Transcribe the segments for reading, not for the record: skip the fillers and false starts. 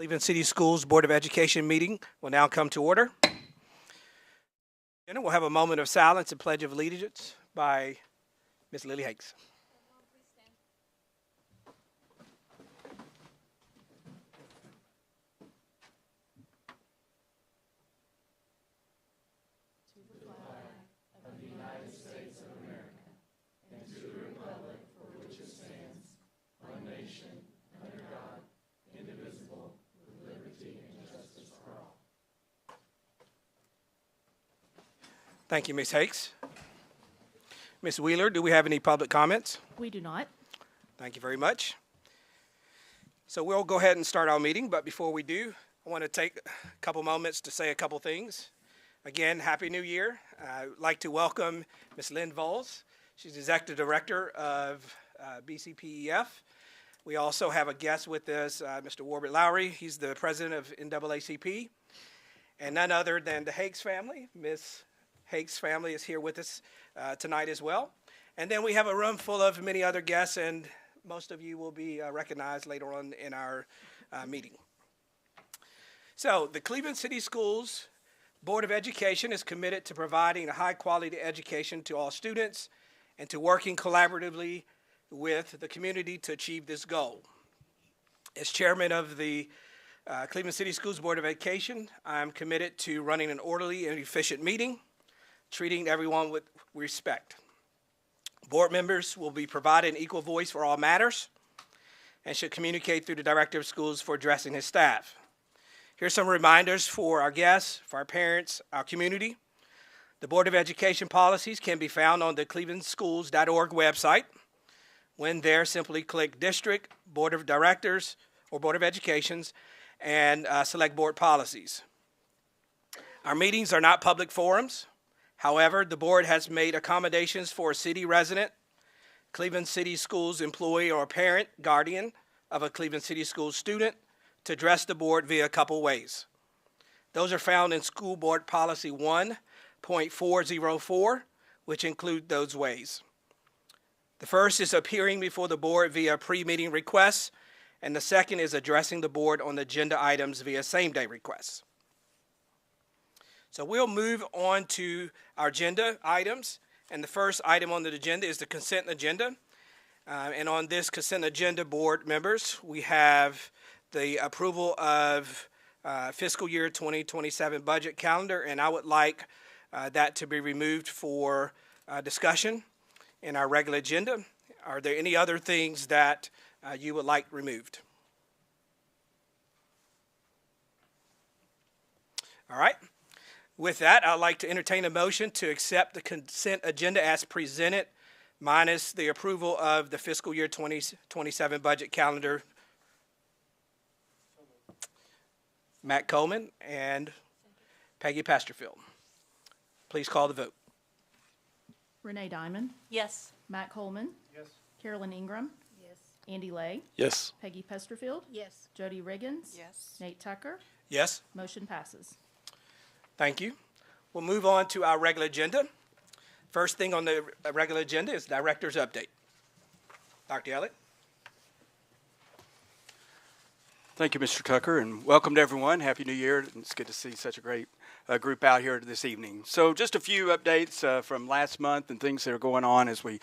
Cleveland City Schools Board of Education meeting will now come to order. And we'll have a moment of silence and pledge of allegiance by Ms. Lily Hakes. Thank you, Ms. Hakes. Ms. Wheeler, do we have any public comments? We do not. Thank you very much. So we'll go ahead and start our meeting, but before we do, I want to take a couple moments to say a couple things. Again, Happy New Year. I'd like to welcome Ms. Lynn Voles. She's Executive Director of BCPEF. We also have a guest with us, Mr. Warbert Lowry. He's the President of NAACP. And none other than the Hakes family. Ms. Hakes' family is here with us tonight as well. And then we have a room full of many other guests, and most of you will be recognized later on in our meeting. So the Cleveland City Schools Board of Education is committed to providing a high-quality education to all students and to working collaboratively with the community to achieve this goal. As chairman of the Cleveland City Schools Board of Education, I'm committed to running an orderly and efficient meeting, treating everyone with respect. Board members will be provided an equal voice for all matters and should communicate through the Director of Schools for addressing his staff. Here's some reminders for our guests, for our parents, our community. The Board of Education policies can be found on the clevelandschools.org website. When there, simply click District, Board of Directors, or Board of Educations, and select Board Policies. Our meetings are not public forums. However, the board has made accommodations for a city resident, Cleveland City Schools employee, or parent, guardian of a Cleveland City Schools student to address the board via a couple ways. Those are found in School Board Policy 1.404, which include those ways. The first is appearing before the board via pre-meeting requests, and the second is addressing the board on agenda items via same-day requests. So we'll move on to our agenda items, and the first item on the agenda is the consent agenda. And on this consent agenda, board members, we have the approval of fiscal year 2027 budget calendar, and I would like that to be removed for discussion in our regular agenda. Are there any other things that you would like removed? All right. With that, I'd like to entertain a motion to accept the consent agenda as presented, minus the approval of the fiscal year 2027 budget calendar. Matt Coleman and Peggy Pasterfield. Please call the vote. Renee Diamond. Yes. Matt Coleman. Yes. Carolyn Ingram. Yes. Andy Lay. Yes. Peggy Pesterfield. Yes. Jody Riggins. Yes. Nate Tucker. Yes. Motion passes. Thank you. We'll move on to our regular agenda. First thing on the regular agenda is Director's Update. Dr. Elliott. Thank you, Mr. Tucker, and welcome to everyone. Happy New Year. It's good to see such a great group out here this evening. So just a few updates from last month and things that are going on as we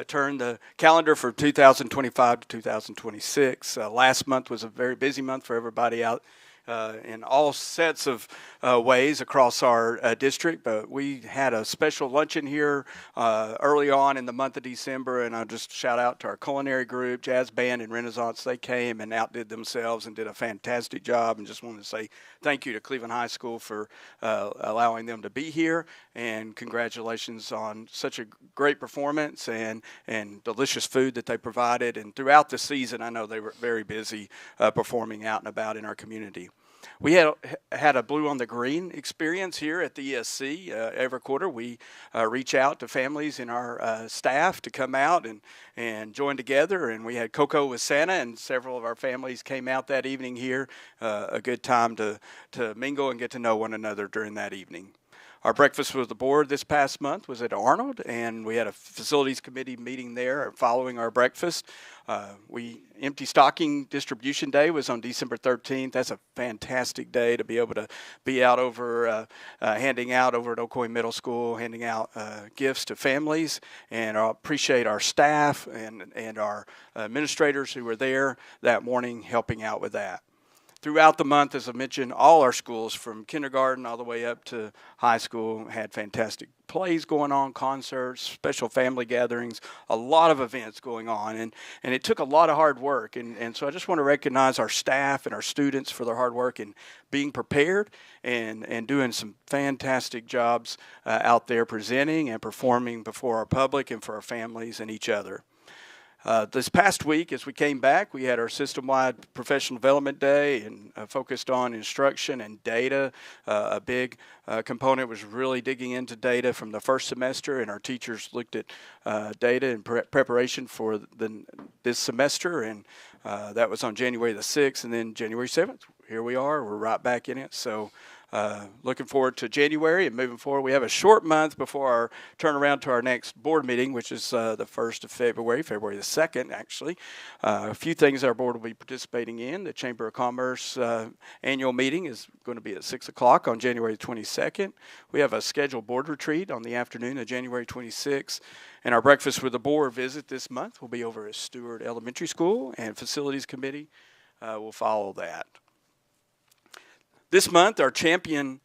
turn the calendar for 2025 to 2026. Last month was a very busy month for everybody out in all sets of ways across our district, but we had a special luncheon here early on in the month of December, and I'll just shout out to our culinary group, Jazz Band and Renaissance. They came and outdid themselves and did a fantastic job, and just wanted to say thank you to Cleveland High School for allowing them to be here, and congratulations on such a great performance and delicious food that they provided. And throughout the season, I know they were very busy performing out and about in our community. We had a Blue on the Green experience here at the ESC. Every quarter we reach out to families and our staff to come out and join together. And we had Cocoa with Santa, and several of our families came out that evening here. A good time to mingle and get to know one another during that evening. Our breakfast with the board this past month was at Arnold, and we had a facilities committee meeting there following our breakfast. Empty stocking distribution day was on December 13th. That's a fantastic day to be able to be out over handing out over at Ocoee Middle School, handing out gifts to families. And I appreciate our staff and our administrators who were there that morning helping out with that. Throughout the month, as I mentioned, all our schools from kindergarten all the way up to high school had fantastic plays going on, concerts, special family gatherings, a lot of events going on. And it took a lot of hard work. And so I just want to recognize our staff and our students for their hard work in being prepared and doing some fantastic jobs out there presenting and performing before our public and for our families and each other. This past week, as we came back, we had our system-wide professional development day and focused on instruction and data. A big component was really digging into data from the first semester, and our teachers looked at data in preparation for this semester, and that was on January the 6th, and then January 7th. Here we are. We're right back in it. So looking forward to January and moving forward. We have a short month before our turnaround to our next board meeting, which is the 1st of February the 2nd, actually. A few things our board will be participating in. The Chamber of Commerce annual meeting is going to be at 6 o'clock on January 22nd. We have a scheduled board retreat on the afternoon of January 26th. And our breakfast with the board visit this month will be over at Stewart Elementary School, and Facilities Committee will follow that. This month, our champions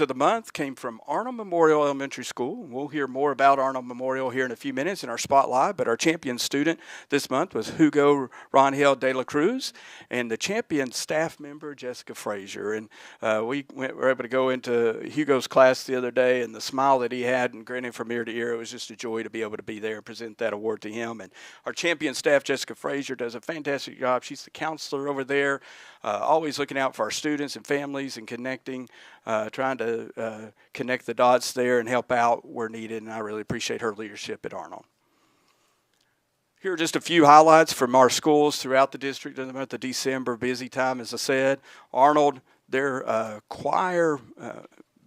of the month came from Arnold Memorial Elementary School. We'll hear more about Arnold Memorial here in a few minutes in our spotlight, but our champion student this month was Hugo Rangel de la Cruz, and the champion staff member, Jessica Frazier. And we were able to go into Hugo's class the other day, and the smile that he had and grinning from ear to ear, it was just a joy to be able to be there and present that award to him. And our champion staff, Jessica Frazier, does a fantastic job. She's the counselor over there, always looking out for our students and families and connecting, trying to connect the dots there and help out where needed, and I really appreciate her leadership at Arnold. Here are just a few highlights from our schools throughout the district in the month of December. Busy time, as I said. Arnold, their choir,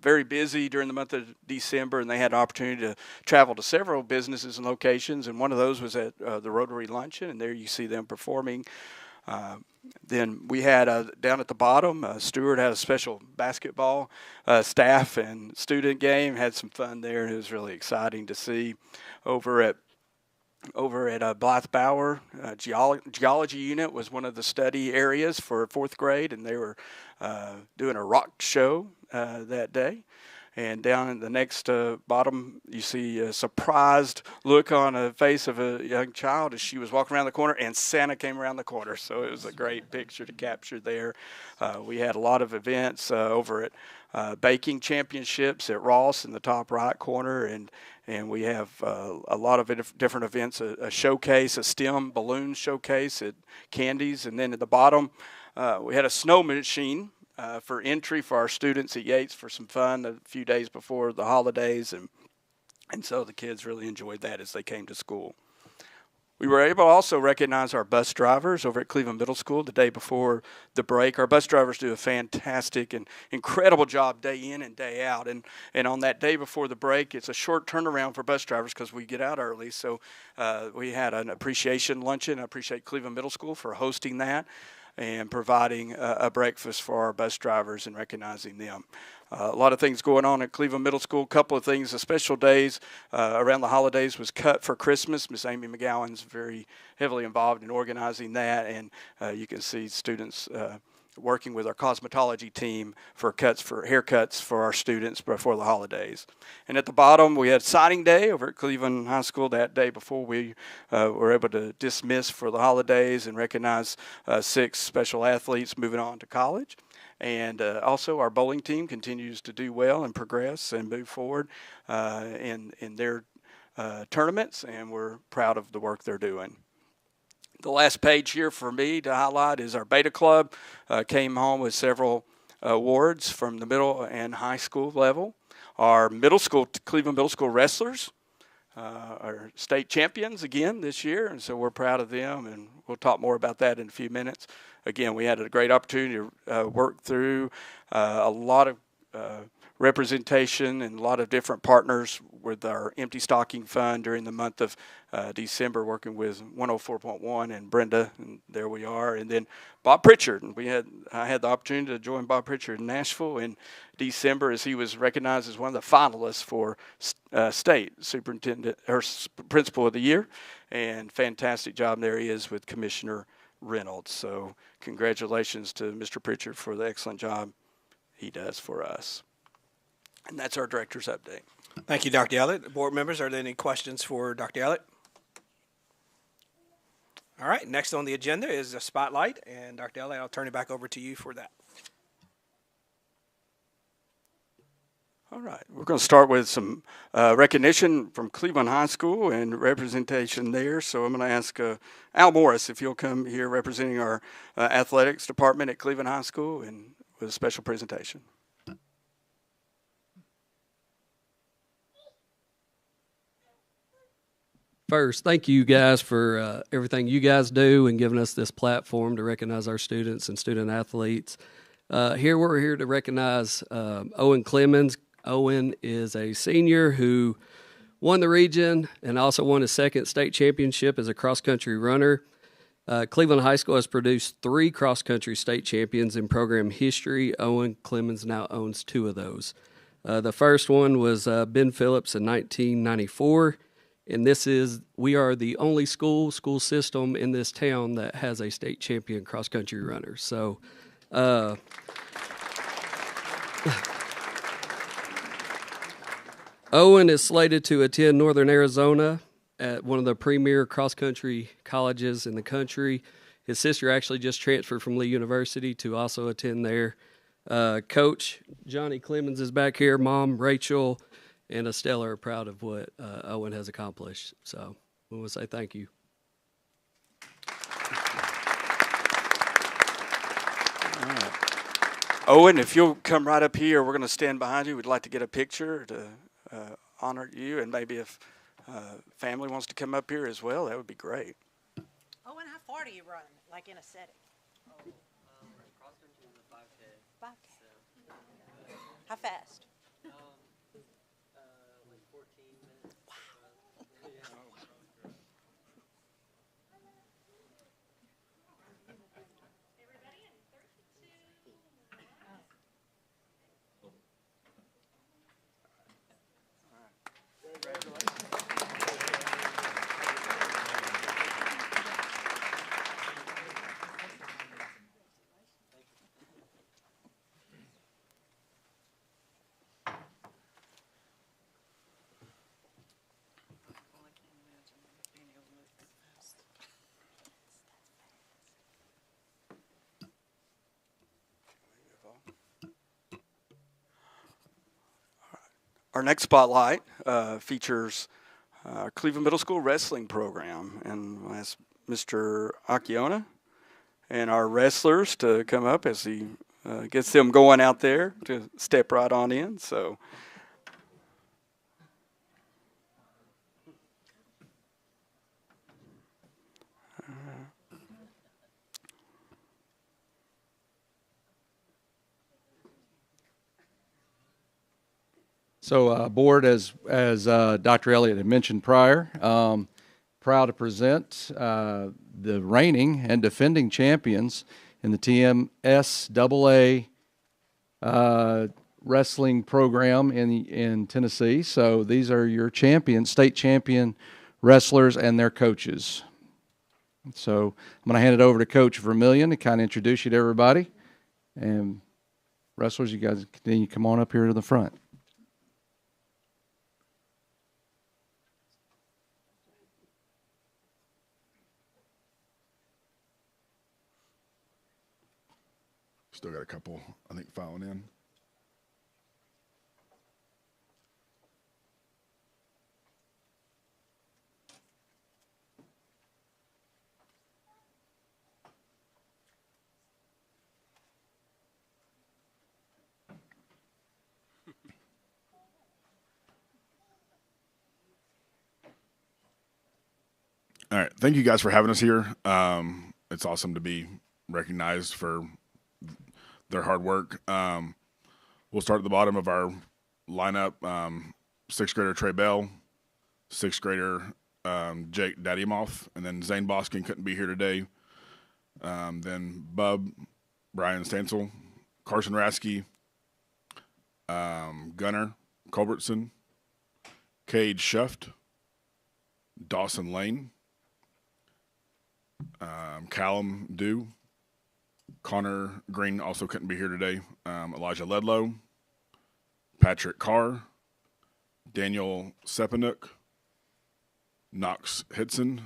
very busy during the month of December, and they had an opportunity to travel to several businesses and locations, and one of those was at the Rotary Luncheon, and there you see them performing. Then we had down at the bottom, Stewart had a special basketball staff and student game. Had some fun there. It was really exciting to see. Over at Blythe Bauer, geology unit was one of the study areas for 4th grade, and they were doing a rock show that day. And down in the next bottom, you see a surprised look on the face of a young child as she was walking around the corner, and Santa came around the corner. So it was a great picture to capture there. We had a lot of events over at baking championships at Ross in the top right corner, and we have a lot of different events, a showcase, a STEM balloon showcase at Candy's. And then at the bottom, we had a snow machine for entry for our students at Yates for some fun a few days before the holidays, and so the kids really enjoyed that as they came to school. We were able to also recognize our bus drivers over at Cleveland Middle School the day before the break. Our bus drivers do a fantastic and incredible job day in and day out, and on that day before the break, it's a short turnaround for bus drivers because we get out early, so we had an appreciation luncheon. I appreciate Cleveland Middle School for hosting that and providing a breakfast for our bus drivers and recognizing them. A lot of things going on at Cleveland Middle School. A couple of things, the special days around the holidays was Cut for Christmas. Miss Amy McGowan's very heavily involved in organizing that, and you can see students working with our cosmetology team for haircuts for our students before the holidays. And at the bottom, we had signing day over at Cleveland High School that day before we were able to dismiss for the holidays and recognize 6 special athletes moving on to college. And also our bowling team continues to do well and progress and move forward in their tournaments, and we're proud of the work they're doing. The last page here for me to highlight is our Beta Club came home with several awards from the middle and high school level. Our middle school, Cleveland Middle School wrestlers are state champions again this year, and so we're proud of them, and we'll talk more about that in a few minutes. Again, we had a great opportunity to work through a lot of representation and a lot of different partners with our Empty Stocking Fund during the month of December, working with 104.1 and Brenda, and there we are. And then Bob Pritchard, and I had the opportunity to join Bob Pritchard in Nashville in December as he was recognized as one of the finalists for state superintendent or principal of the year, and fantastic job there he is with Commissioner Reynolds. So congratulations to Mr. Pritchard for the excellent job he does for us. And that's our director's update. Thank you, Dr. Ellett. Board members, are there any questions for Dr. Ellett? All right, next on the agenda is the spotlight, and Dr. Ellett, I'll turn it back over to you for that. All right, we're going to start with some recognition from Cleveland High School and representation there. So I'm going to ask Al Morris if you'll come here representing our athletics department at Cleveland High School and with a special presentation. First, thank you guys for everything you guys do and giving us this platform to recognize our students and student athletes. We're here to recognize Owen Clemens. Owen is a senior who won the region and also won his second state championship as a cross-country runner. Cleveland High School has produced 3 cross-country state champions in program history. Owen Clemens now owns 2 of those. The first one was Ben Phillips in 1994. And we are the only school system in this town that has a state champion cross-country runner. So, Owen is slated to attend Northern Arizona at one of the premier cross-country colleges in the country. His sister actually just transferred from Lee University to also attend there. Coach Johnny Clemens is back here. Mom, Rachel, and Estella are proud of what Owen has accomplished. So we want to say thank you. All right. Owen, if you'll come right up here, we're going to stand behind you. We'd like to get a picture to honor you, and maybe if family wants to come up here as well, that would be great. Owen, how far do you run, like in a setting? Cross country is a 5K. 5K. How fast? Like 14 minutes. Wow. Our next spotlight features our Cleveland Middle School wrestling program, and I'll ask Mr. Akiona and our wrestlers to come up as he gets them going out there to step right on in. So. So, board, as Dr. Elliott had mentioned prior, proud to present the reigning and defending champions in the TMSAA wrestling program in Tennessee. So these are your champions, state champion wrestlers and their coaches. So I'm going to hand it over to Coach Vermillion to kind of introduce you to everybody. And wrestlers, you guys continue to come on up here to the front. Still got a couple, I think, filing in. All right. Thank you guys for having us here. It's awesome to be recognized for their hard work. We'll start at the bottom of our lineup, 6th grader Trey Bell, 6th grader Jake Daddymoff, and then Zane Boskin couldn't be here today. Then Bub, Brian Stansel, Carson Rasky, Gunnar Culbertson, Cade Shuft, Dawson Lane, Callum Dew, Connor Green also couldn't be here today, Elijah Ledlow, Patrick Carr, Daniel Sepanook, Knox Hitson,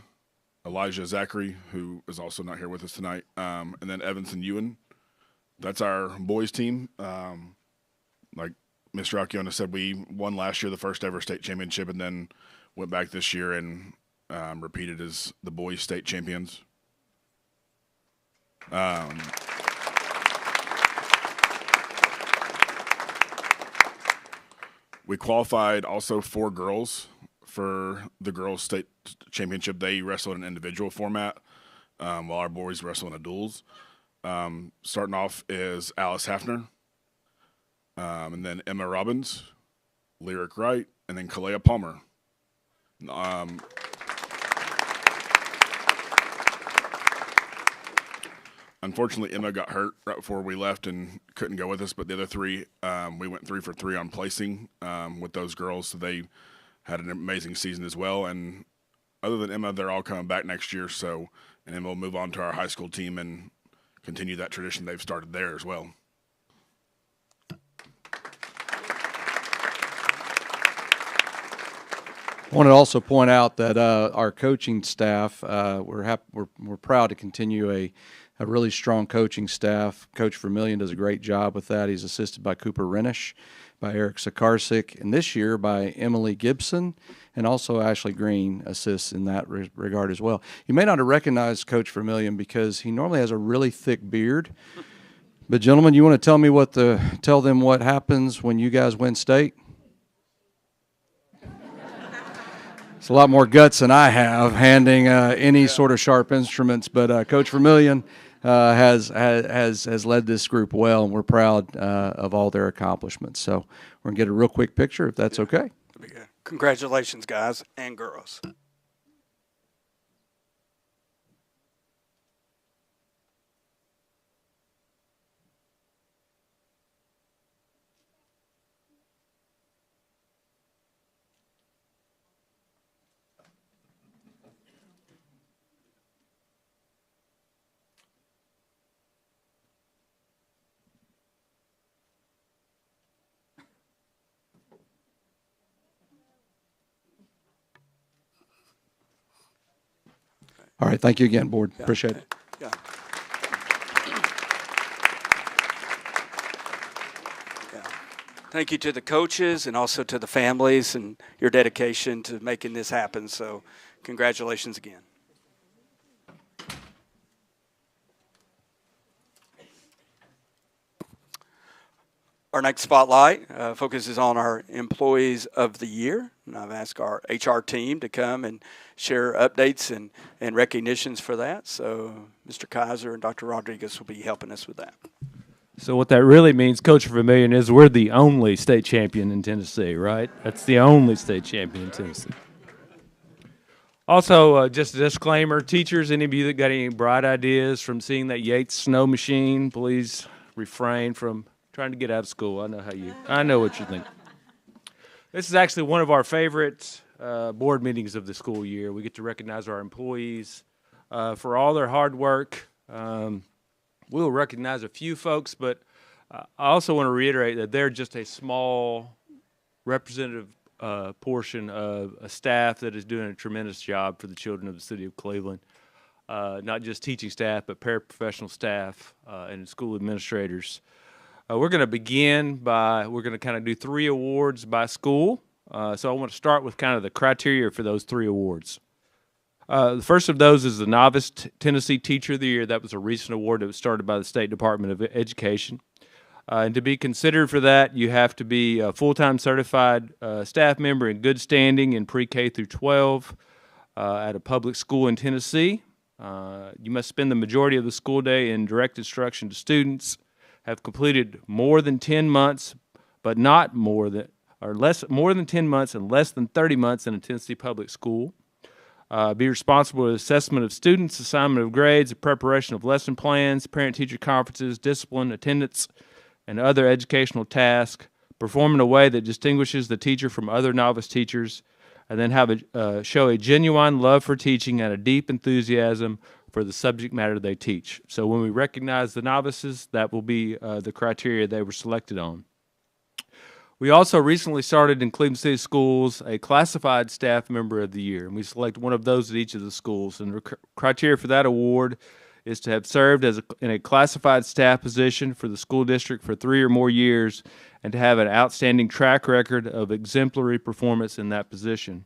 Elijah Zachary, who is also not here with us tonight, and then Evanson Ewan. That's our boys team. Like Mr. Acciona said, we won last year the first ever state championship, and then went back this year and repeated as the boys state champions. We qualified also 4 girls for the girls state championship. They wrestle in an individual format, while our boys wrestle in a duels. Starting off is Alice Hafner, and then Emma Robbins, Lyric Wright, and then Kalea Palmer. Unfortunately, Emma got hurt right before we left and couldn't go with us, but the other 3, we went 3 for 3 on placing with those girls, so they had an amazing season as well. And other than Emma, they're all coming back next year, so, and then we'll move on to our high school team and continue that tradition they've started there as well. I want to also point out that our coaching staff, we're proud to continue a really strong coaching staff. Coach Vermillion does a great job with that. He's assisted by Cooper Renish, by Eric Sakarsik, and this year by Emily Gibson, and also Ashley Green assists in that regard as well. You may not have recognized Coach Vermillion because he normally has a really thick beard. But gentlemen, you want to tell them what happens when you guys win state? It's a lot more guts than I have handing any sort of sharp instruments, but Coach Vermillion has led this group well, and we're proud of all their accomplishments. So we're going to get a real quick picture, if that's okay. Congratulations, guys and girls. All right, thank you again, Board. Appreciate it. Yeah. Thank you to the coaches and also to the families and your dedication to making this happen. So congratulations again. Our next spotlight focuses on our Employees of the Year. And I've asked our HR team to come and share updates and recognitions for that. So Mr. Kaiser and Dr. Rodriguez will be helping us with that. So what that really means, Coach Vermillion, is we're the only state champion in Tennessee, right? That's the only state champion in Tennessee. Also, just a disclaimer, teachers, any of you that got any bright ideas from seeing that Yates snow machine, please refrain from trying to get out of school. I know what you think. This is actually one of our favorite board meetings of the school year. We get to recognize our employees for all their hard work. We'll recognize a few folks, but I also want to reiterate that they're just a small representative portion of a staff that is doing a tremendous job for the children of the city of Cleveland. Not just teaching staff, but paraprofessional staff and school administrators. We're going to begin we're going to kind of do 3 awards by school. So I want to start with kind of the criteria for those 3 awards. The first of those is the Novice Tennessee Teacher of the Year. That was a recent award that was started by the State Department of Education. And to be considered for that, you have to be a full-time certified staff member in good standing in pre-K through 12 at a public school in Tennessee. You must spend the majority of the school day in direct instruction to students, have completed more than 10 months, but not more than or more than 10 months and less than 30 months in a Tennessee public school. Be responsible for the assessment of students, assignment of grades, the preparation of lesson plans, parent-teacher conferences, discipline, attendance, and other educational tasks. Perform in a way that distinguishes the teacher from other novice teachers, and then show a genuine love for teaching and a deep enthusiasm for the subject matter they teach. So when we recognize the novices, that will be the criteria they were selected on. We also recently started in Cleveland City Schools a classified staff member of the year, and we select one of those at each of the schools. And the criteria for that award is to have served in a classified staff position for the school district for 3 or more years and to have an outstanding track record of exemplary performance in that position.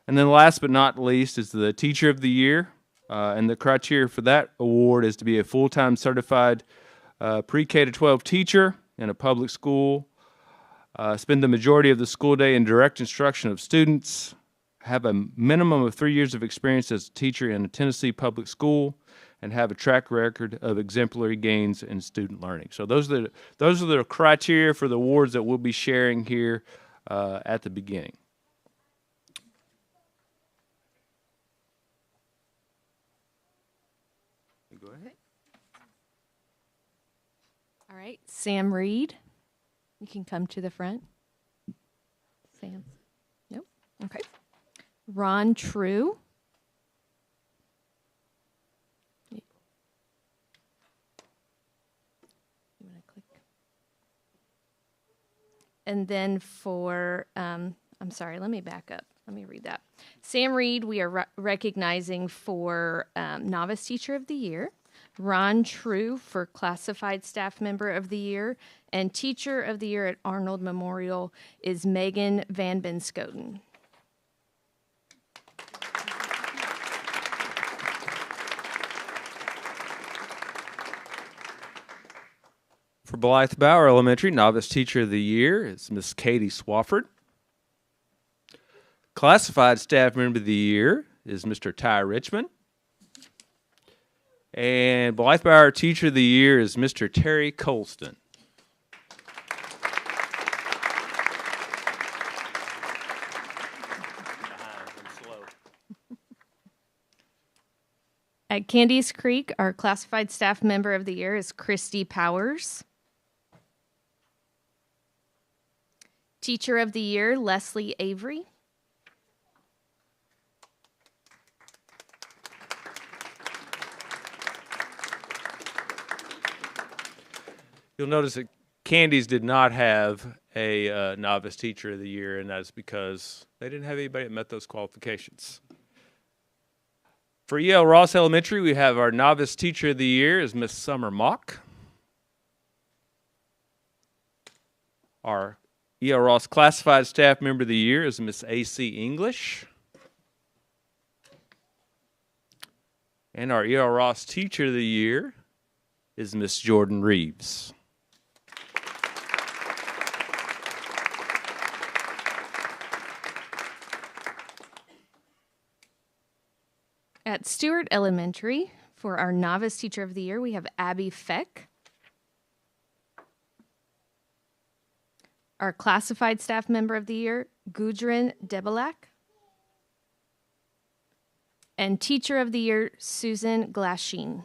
And then last but not least is the Teacher of the Year, and the criteria for that award is to be a full-time certified pre-K to 12 teacher in a public school, spend the majority of the school day in direct instruction of students, have a minimum of 3 years of experience as a teacher in a Tennessee public school, and have a track record of exemplary gains in student learning. So those are the criteria for the awards that we'll be sharing here at the beginning. Go ahead. All right, Sam Reed, you can come to the front. Sam, nope, okay. Ron True. You want to click? And then for, I'm sorry, let me back up. Let me read that. Sam Reed, we are recognizing for Novice Teacher of the Year. Ron True for Classified Staff Member of the Year. And Teacher of the Year at Arnold Memorial is Megan Van Benskoten. For Blythe Bauer Elementary, Novice Teacher of the Year is Miss Katie Swafford. Classified Staff Member of the Year is Mr. Ty Richmond. And Blythe Bauer Teacher of the Year is Mr. Terry Colston. At Candies Creek, our Classified Staff Member of the Year is Christy Powers. Teacher of the Year, Leslie Avery. You'll notice that Candies did not have a Novice Teacher of the Year, and that's because they didn't have anybody that met those qualifications. For E.L. Ross Elementary, we have our Novice Teacher of the Year is Miss Summer Mock. Our E.L. Ross Classified Staff Member of the Year is Miss A.C. English. And our E.L. Ross Teacher of the Year is Miss Jordan Reeves. At Stewart Elementary, for our Novice Teacher of the Year, we have Abby Feck. Our Classified Staff Member of the Year, Gudrun Debelak. And Teacher of the Year, Susan Glasheen.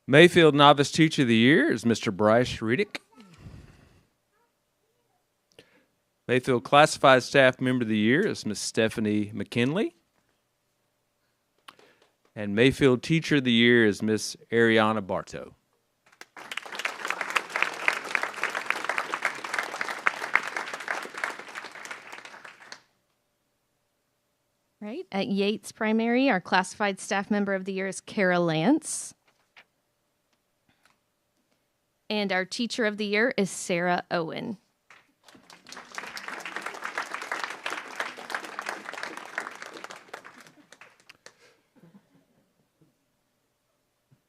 Mayfield Novice Teacher of the Year is Mr. Bryce Riddick. Mayfield Classified Staff Member of the Year is Miss Stephanie McKinley. And Mayfield Teacher of the Year is Miss Ariana Bartow. Right. At Yates Primary, our Classified Staff Member of the Year is Kara Lance. And our Teacher of the Year is Sarah Owen.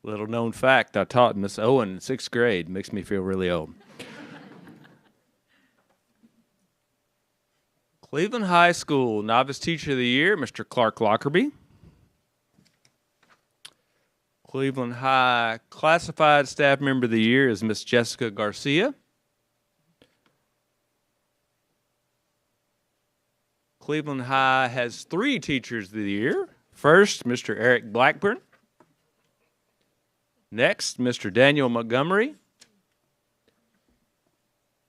Little known fact, I taught Miss Owen in 6th grade. Makes me feel really old. Cleveland High School Novice Teacher of the Year, Mr. Clark Lockerbie. Cleveland High Classified Staff Member of the Year is Miss Jessica Garcia. Cleveland High has 3 Teachers of the Year. First, Mr. Eric Blackburn. Next, Mr. Daniel Montgomery.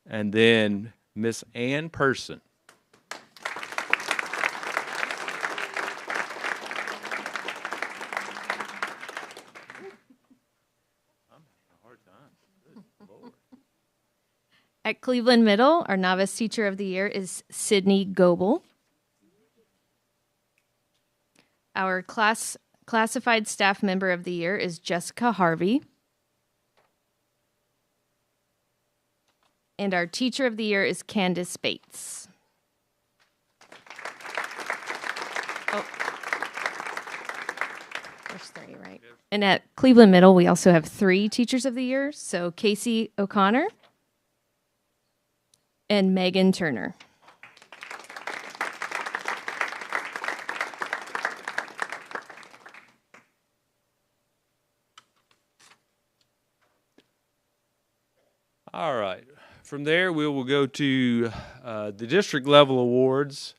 And then Miss Ann Person. At Cleveland Middle, our Novice Teacher of the Year is Sydney Goebel. Our Classified Staff Member of the Year is Jessica Harvey. And our Teacher of the Year is Candace Bates. Oh. There's 3, right? And at Cleveland Middle, we also have 3 Teachers of the Year. So Casey O'Connor and Megan Turner. All right. From there, we will go to the district level awards.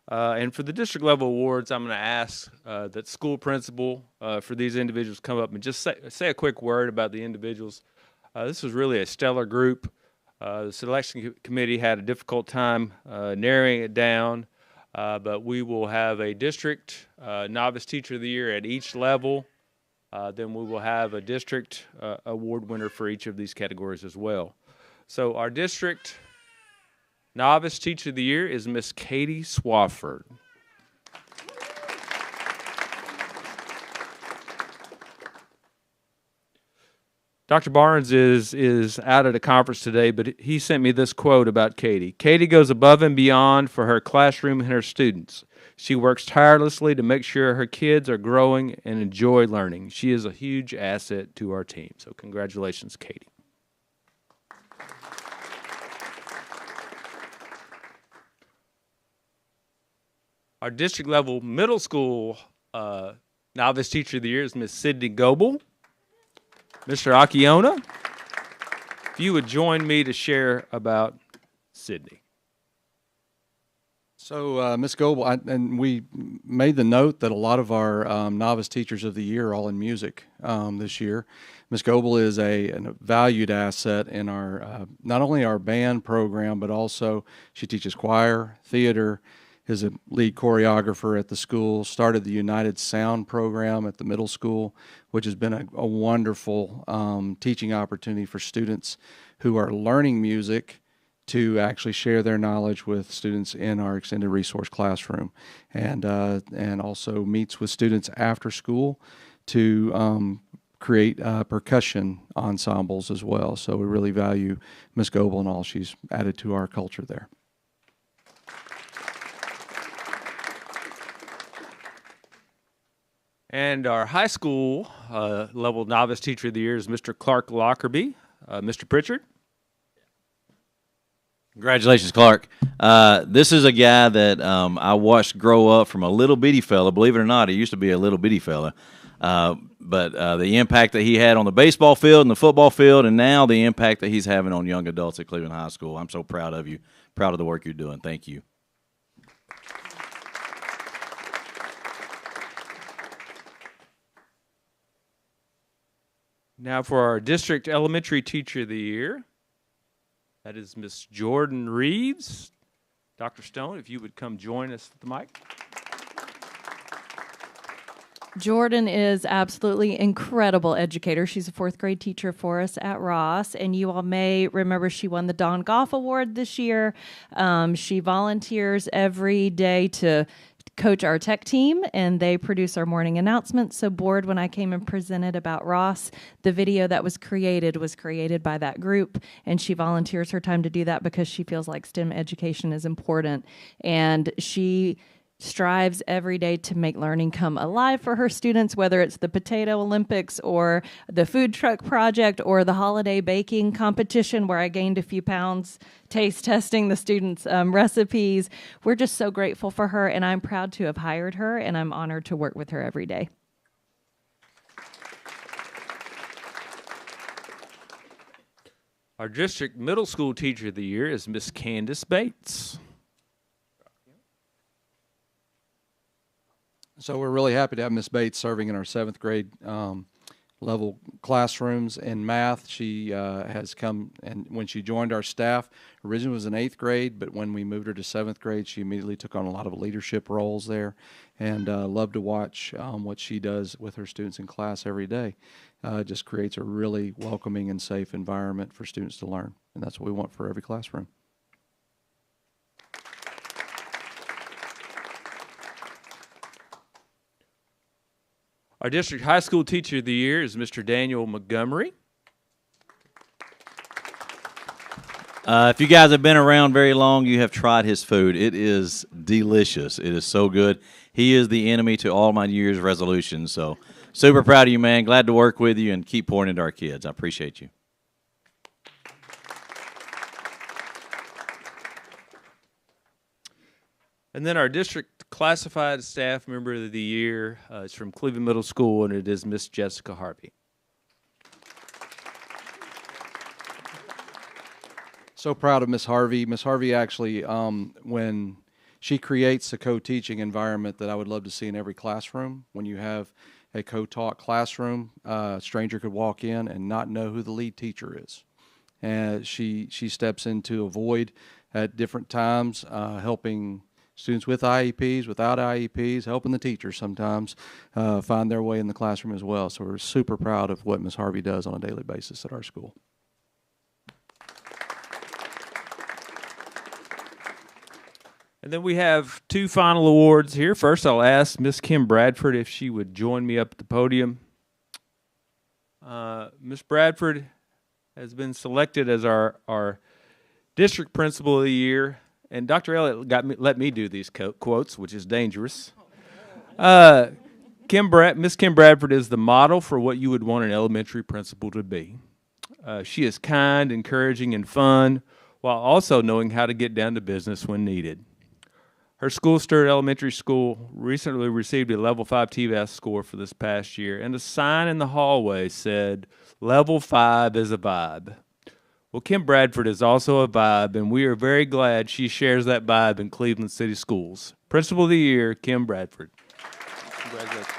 And for the district level awards, I'm going to ask that school principal for these individuals come up and just say a quick word about the individuals. This was really a stellar group. The selection committee had a difficult time narrowing it down, but we will have a district novice teacher of the year at each level. Then we will have a district award winner for each of these categories as well. So our district novice teacher of the year is Miss Katie Swafford. Dr. Barnes is out at a conference today, but he sent me this quote about Katie. Katie goes above and beyond for her classroom and her students. She works tirelessly to make sure her kids are growing and enjoy learning. She is a huge asset to our team. So congratulations, Katie. Our district level middle school novice teacher of the year is Miss Sydney Goebel. Mr. Akiona, if you would join me to share about Sydney. So, Ms. Goebel, and we made the note that a lot of our novice teachers of the year are all in music this year. Ms. Goebel is a valued asset in our not only our band program, but also she teaches choir, theater, is a lead choreographer at the school, started the United Sound program at the middle school, which has been a wonderful teaching opportunity for students who are learning music to actually share their knowledge with students in our extended resource classroom, and also meets with students after school to create percussion ensembles as well. So we really value Ms. Goebel and all she's added to our culture there. And our high school level novice teacher of the year is Mr. Clark Lockerbie. Mr. Pritchard. Congratulations, Clark. This is a guy that I watched grow up from a little bitty fella. Believe it or not, he used to be a little bitty fella. But the impact that he had on the baseball field and the football field, and now the impact that he's having on young adults at Cleveland High School. I'm so proud of you, proud of the work you're doing. Thank you. Now for our district elementary teacher of the year, that is Miss Jordan Reeves. Dr. Stone, if you would come join us at the mic. Jordan is absolutely incredible educator. She's a 4th grade teacher for us at Ross, and you all may remember she won the Don Goff Award this year. She volunteers every day to coach our tech team, and they produce our morning announcements. So board, when I came and presented about Ross, the video that was created by that group, and she volunteers her time to do that because she feels like STEM education is important. And she strives every day to make learning come alive for her students, whether it's the Potato Olympics or the food truck project or the holiday baking competition where I gained a few pounds taste testing the students' recipes. We're just so grateful for her, and I'm proud to have hired her, and I'm honored to work with her every day. Our district middle school teacher of the year is Miss Candace Bates. So we're really happy to have Miss Bates serving in our 7th grade level classrooms in math. She has come, and when she joined our staff, originally was in 8th grade, but when we moved her to 7th grade, she immediately took on a lot of leadership roles there, and love to watch what she does with her students in class every day. Just creates a really welcoming and safe environment for students to learn, and that's what we want for every classroom. Our district high school teacher of the year is Mr. Daniel Montgomery. If you guys have been around very long, you have tried his food. It is delicious. It is so good. He is the enemy to all my New Year's resolutions. So super proud of you, man. Glad to work with you and keep pouring into our kids. I appreciate you. And then our district classified staff member of the year is from Cleveland Middle School, and it is Miss Jessica Harvey. So proud of Miss Harvey. Miss Harvey actually, when she creates a co-teaching environment that I would love to see in every classroom. When you have a co-taught classroom, a stranger could walk in and not know who the lead teacher is. And she steps into a void at different times, helping students with IEPs, without IEPs, helping the teachers sometimes find their way in the classroom as well. So we're super proud of what Ms. Harvey does on a daily basis at our school. And then we have 2 final awards here. First, I'll ask Miss Kim Bradford if she would join me up at the podium. Miss Bradford has been selected as our district principal of the year. And Dr. Elliott let me do these quotes, which is dangerous. Miss Kim Bradford is the model for what you would want an elementary principal to be. She is kind, encouraging, and fun, while also knowing how to get down to business when needed. Her school, Sturt Elementary School, recently received a Level 5 TVAS score for this past year, and a sign in the hallway said, "Level 5 is a vibe." Well, Kim Bradford is also a vibe, and we are very glad she shares that vibe in Cleveland City Schools. Principal of the Year, Kim Bradford. Congratulations.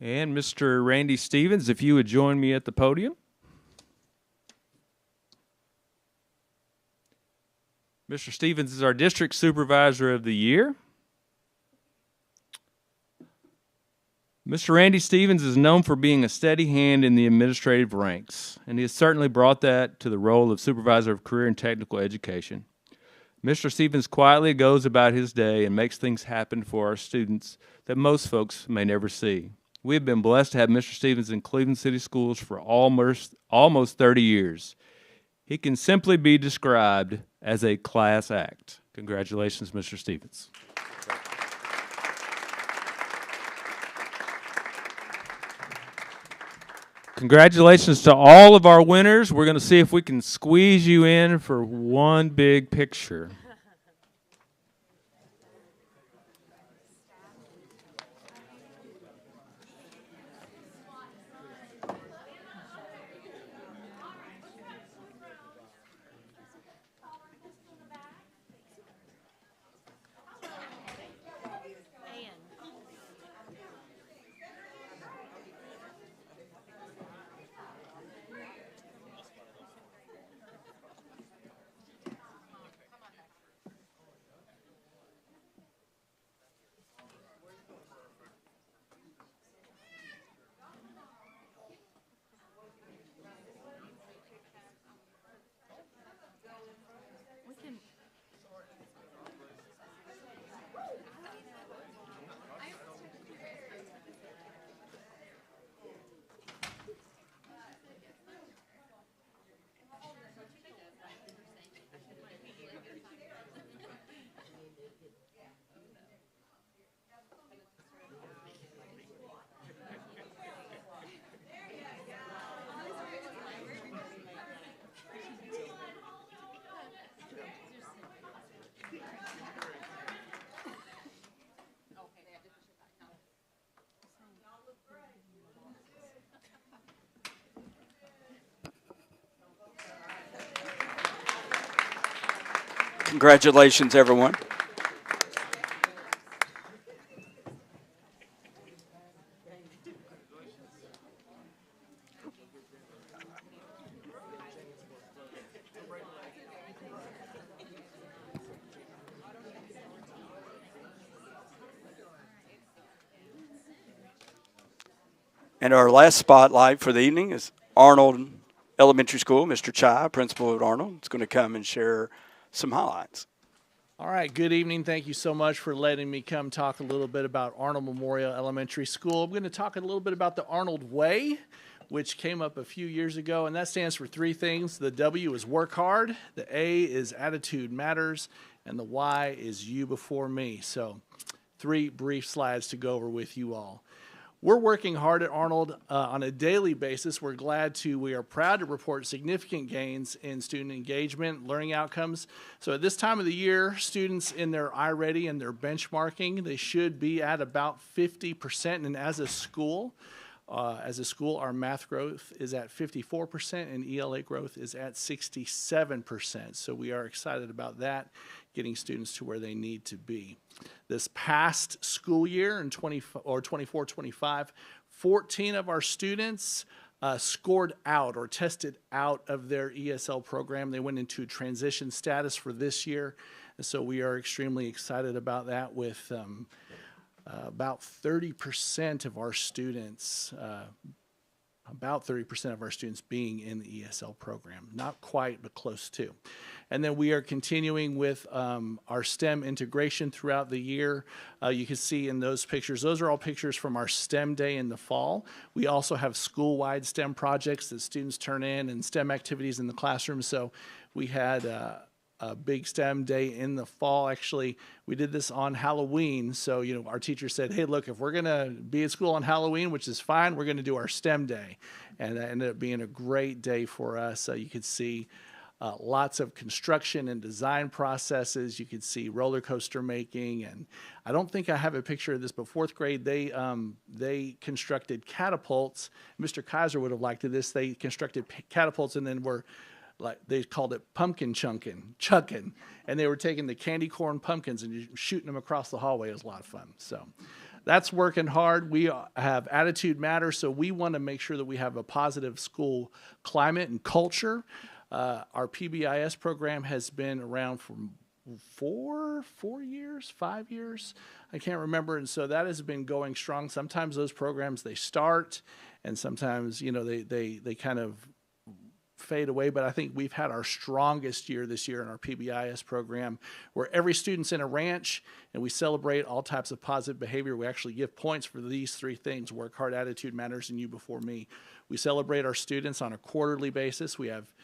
And Mr. Randy Stevens, if you would join me at the podium. Mr. Stevens is our District Supervisor of the Year. Mr. Randy Stevens is known for being a steady hand in the administrative ranks, and he has certainly brought that to the role of Supervisor of Career and Technical Education. Mr. Stevens quietly goes about his day and makes things happen for our students that most folks may never see. We have been blessed to have Mr. Stevens in Cleveland City Schools for almost 30 years. He can simply be described as a class act. Congratulations, Mr. Stevens. Congratulations to all of our winners. We're going to see if we can squeeze you in for one big picture. Congratulations, everyone. And our last spotlight for the evening is Arnold Elementary School. Mr. Chai, principal at Arnold, is going to come and share some highlights. All right, good evening. Thank you so much for letting me come talk a little bit about Arnold Memorial Elementary School. I'm going to talk a little bit about the Arnold Way, which came up a few years ago, and that stands for three things. The W is work hard, the A is attitude matters, and the Y is you before me. So 3 brief slides to go over with you all. We're working hard at Arnold on a daily basis. We are proud to report significant gains in student engagement, learning outcomes. So at this time of the year, students in their iReady and their benchmarking, they should be at about 50%. And as a school, our math growth is at 54% and ELA growth is at 67%. So we are excited about that, getting students to where they need to be. This past school year in 24-25, 14 of our students scored out or tested out of their ESL program. They went into transition status for this year. And so we are extremely excited about that, with about 30% of our students being in the ESL program. Not quite, but close to. And then we are continuing with our STEM integration throughout the year. You can see in those pictures, those are all pictures from our STEM day in the fall. We also have school-wide STEM projects that students turn in and STEM activities in the classroom. So we had a big STEM day in the fall. Actually, we did this on Halloween. So, our teacher said, hey, look, if we're going to be at school on Halloween, which is fine, we're going to do our STEM day. And that ended up being a great day for us. You could see lots of construction and design processes. You could see roller coaster making. And I don't think I have a picture of this, but 4th grade, they constructed catapults. Mr. Kaiser would have liked this. They constructed catapults and then they called it pumpkin chucking, and they were taking the candy corn pumpkins and shooting them across the hallway. It was a lot of fun. So that's working hard. We have attitude matters, so we want to make sure that we have a positive school climate and culture. Our PBIS program has been around for 5 years, I can't remember, and so that has been going strong. Sometimes those programs, they start, and sometimes they kind of fade away, but I think we've had our strongest year this year in our PBIS program, where every student's in a ranch and we celebrate all types of positive behavior. We actually give points for these 3 things: work hard, attitude matters, and you before me. We celebrate our students on a quarterly basis. We have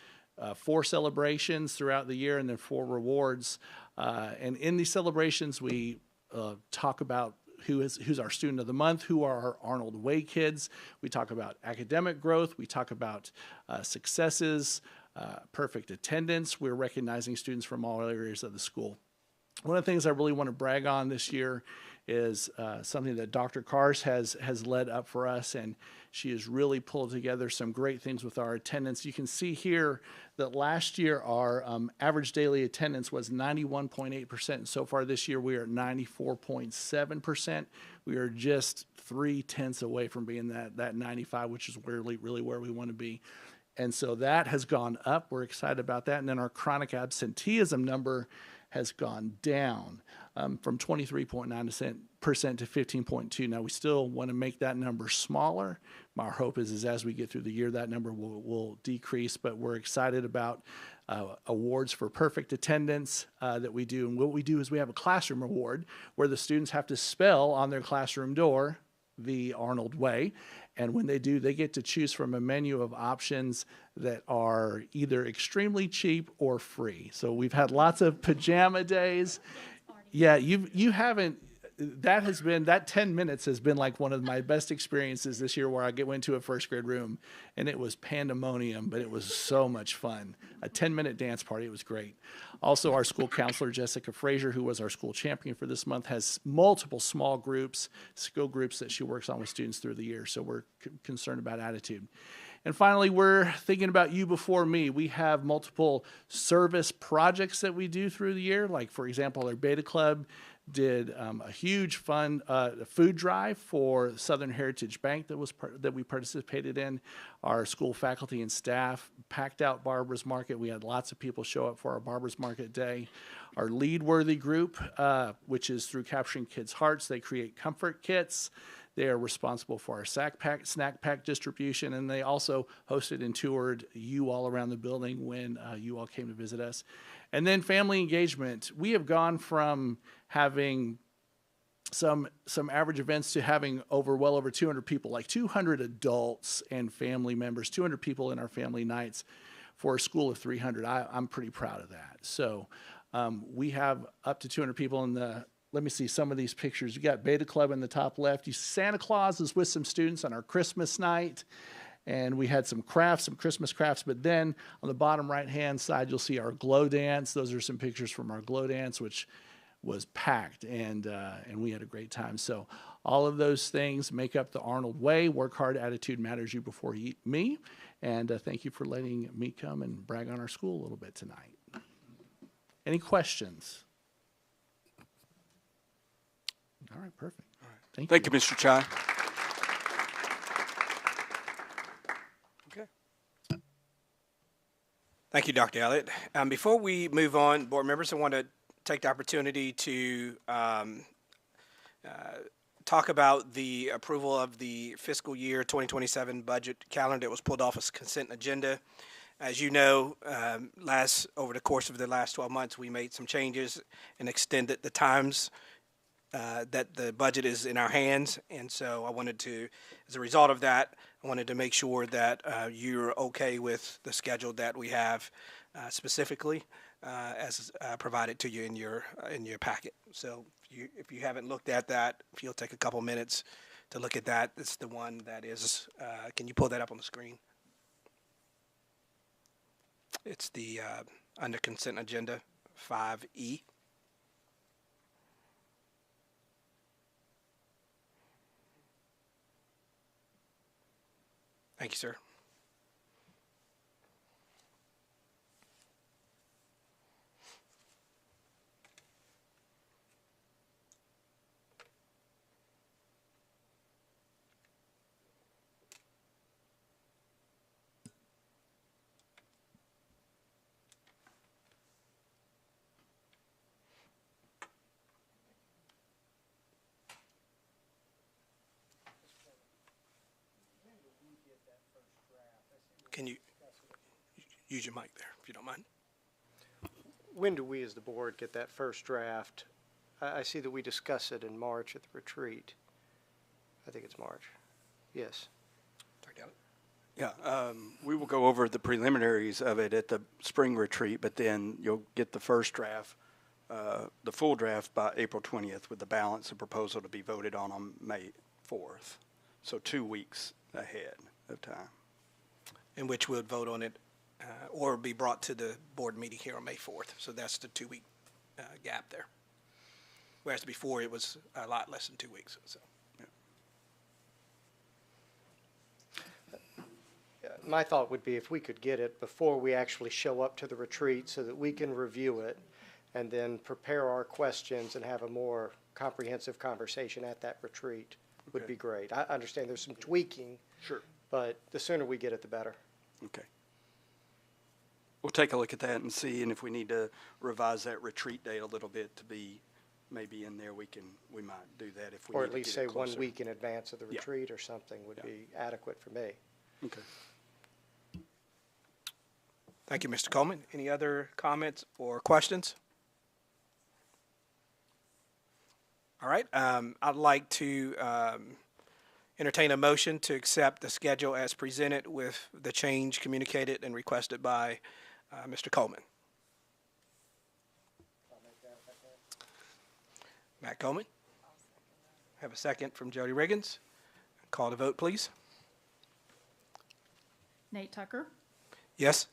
4 celebrations throughout the year and then 4 rewards. And in these celebrations, we talk about who's our student of the month, who are our Arnold Way kids. We talk about academic growth. We talk about successes, perfect attendance. We're recognizing students from all areas of the school. One of the things I really want to brag on this year is something that Dr. Kars has led up for us, and she has really pulled together some great things with our attendance. You can see here that last year our average daily attendance was 91.8%, and so far this year we are at 94.7%. We are just 0.3 away from being that 95, which is really where we want to be. And so that has gone up. We're excited about that. And then our chronic absenteeism number has gone down from 23.9% to 15.2%. Now, we still want to make that number smaller. My hope is as we get through the year, that number will decrease, but we're excited about awards for perfect attendance that we do. And what we do is we have a classroom award where the students have to spell on their classroom door the Arnold Way. And when they do, they get to choose from a menu of options that are either extremely cheap or free. So we've had lots of pajama days. Yeah, you haven't. That 10 minutes has been like one of my best experiences this year, where I went to a 1st grade room and it was pandemonium, but it was so much fun. A 10-minute dance party, it was great. Also, our school counselor, Jessica Frazier, who was our school champion for this month, has multiple small groups, skill groups that she works on with students through the year. So we're concerned about attitude. And finally, we're thinking about you before me. We have multiple service projects that we do through the year. Like, for example, our Beta Club did a huge fun food drive for Southern Heritage Bank that we participated in. Our school faculty and staff packed out Barbara's Market. We had lots of people show up for our Barbara's Market Day. Our Lead Worthy group, which is through Capturing Kids' Hearts, they create comfort kits. They are responsible for our snack pack distribution, and they also hosted and toured you all around the building when you all came to visit us. And then family engagement. We have gone from having some average events to having well over 200 people, like 200 adults and family members, 200 people in our family nights for a school of 300. I'm pretty proud of that. So we have up to 200 people in the. Let me see some of these pictures. You got Beta Club in the top left. Santa Claus is with some students on our Christmas night. And we had some crafts, some Christmas crafts. But then on the bottom right-hand side, you'll see our glow dance. Those are some pictures from our glow dance, which was packed. And we had a great time. So all of those things make up the Arnold way. Work hard, attitude matters, you before you eat me. And thank you for letting me come and brag on our school a little bit tonight. Any questions? All right, perfect. All right. Thank you, Mr. Chai. Okay. Thank you, Dr. Elliott. Before we move on, board members, I want to take the opportunity to talk about the approval of the fiscal year 2027 budget calendar that was pulled off as consent agenda. As you know, over the course of the last 12 months, we made some changes and extended the times that the budget is in our hands, and so I wanted to, as a result of that, I wanted to make sure that you're okay with the schedule that we have specifically as provided to you in your packet. So if you haven't looked at that, if you'll take a couple minutes to look at that, it's the one that is. Can you pull that up on the screen? It's the under consent agenda 5E. Thank you, sir. Can you use your mic there, if you don't mind? When do we as the board get that first draft? I see that we discuss it in March at the retreat. I think it's March. Yes. Yeah, we will go over the preliminaries of it at the spring retreat, but then you'll get the first draft, the full draft by April 20th with the balance of proposal to be voted on May 4th. So 2 weeks ahead of time. In which we'll vote on it or be brought to the board meeting here on May 4th. So that's the 2 week gap there. Whereas before it was a lot less than 2 weeks. So. My thought would be if we could get it before we actually show up to the retreat so that we can review it and then prepare our questions and have a more comprehensive conversation at that retreat would be great. I understand there's some tweaking. Sure. But the sooner we get it, the better. Okay. We'll take a look at that and see, and if we need to revise that retreat date a little bit to be maybe in there, we might do that if we or need at least to get say it 1 closer. week in advance of the retreat or something would be adequate for me. Okay. Thank you, Mr. Coleman. Any other comments or questions? All right. I'd like to entertain a motion to accept the schedule as presented with the change communicated and requested by Mr. Coleman. Matt Coleman. Have a second from Jody Riggins. Call to vote, please. Nate Tucker, Yes.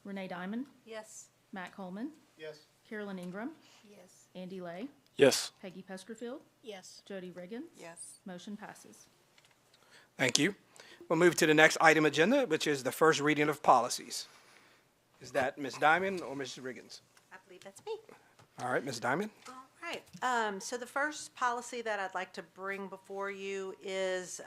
Renee Diamond, Yes. Matt Coleman, Yes. Carolyn Ingram, Yes. Andy Lay, Yes. Peggy Peskerfield, Yes. Jody Riggins. Yes. Motion passes. Thank you. We'll move to the next item agenda, which is the first reading of policies. Is that Ms. Diamond or Mrs. Riggins? I believe that's me. All right, Ms. Diamond. All right. So the first policy that I'd like to bring before you is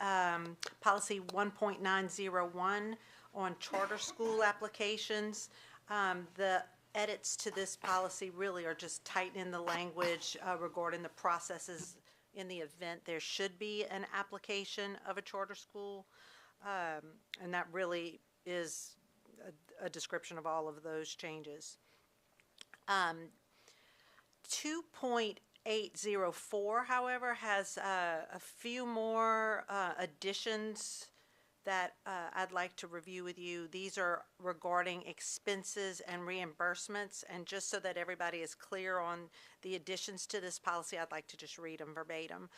policy 1.901 on charter school applications. The edits to this policy really are just tightening the language regarding the processes in the event there should be an application of a charter school. And that really is a description of all of those changes. 2.804, however, has a few more additions that I'd like to review with you. These are regarding expenses and reimbursements, and just so that everybody is clear on the additions to this policy, I'd like to just read them verbatim.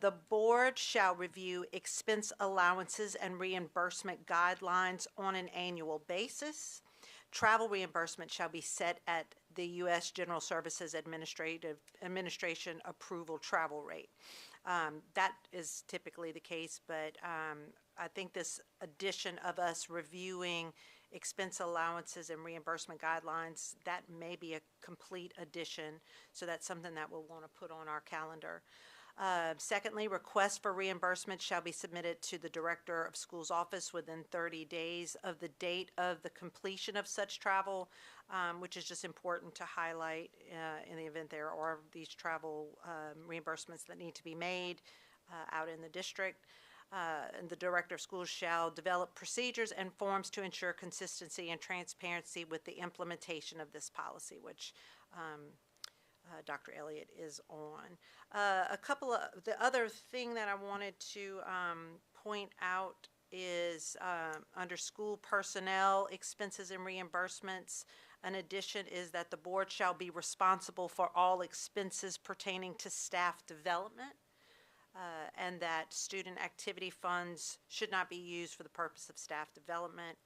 The board shall review expense allowances and reimbursement guidelines on an annual basis. Travel reimbursement shall be set at the U.S. General Services Administration approval travel rate. That is typically the case, but I think this addition of us reviewing expense allowances and reimbursement guidelines, that may be a complete addition, so that's something that we'll want to put on our calendar. Secondly, requests for reimbursement shall be submitted to the Director of Schools office within 30 days of the date of the completion of such travel, which is just important to highlight in the event there are these travel reimbursements that need to be made out in the district. And the Director of Schools shall develop procedures and forms to ensure consistency and transparency with the implementation of this policy, which Dr. Elliott is on. A couple of, the other thing that I wanted to point out is under school personnel expenses and reimbursements, an addition is that the board shall be responsible for all expenses pertaining to staff development, and that student activity funds should not be used for the purpose of staff development.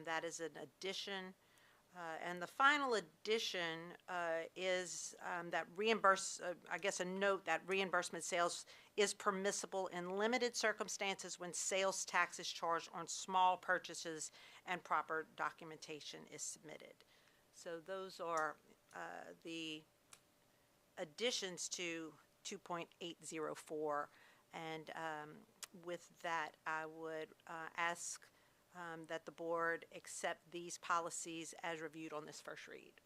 That is an addition. And the final addition is that a note that reimbursement sales is permissible in limited circumstances when sales tax is charged on small purchases and proper documentation is submitted. So those are the additions to 2.804. And with that, I would ask that the board accept these policies as reviewed on this first read.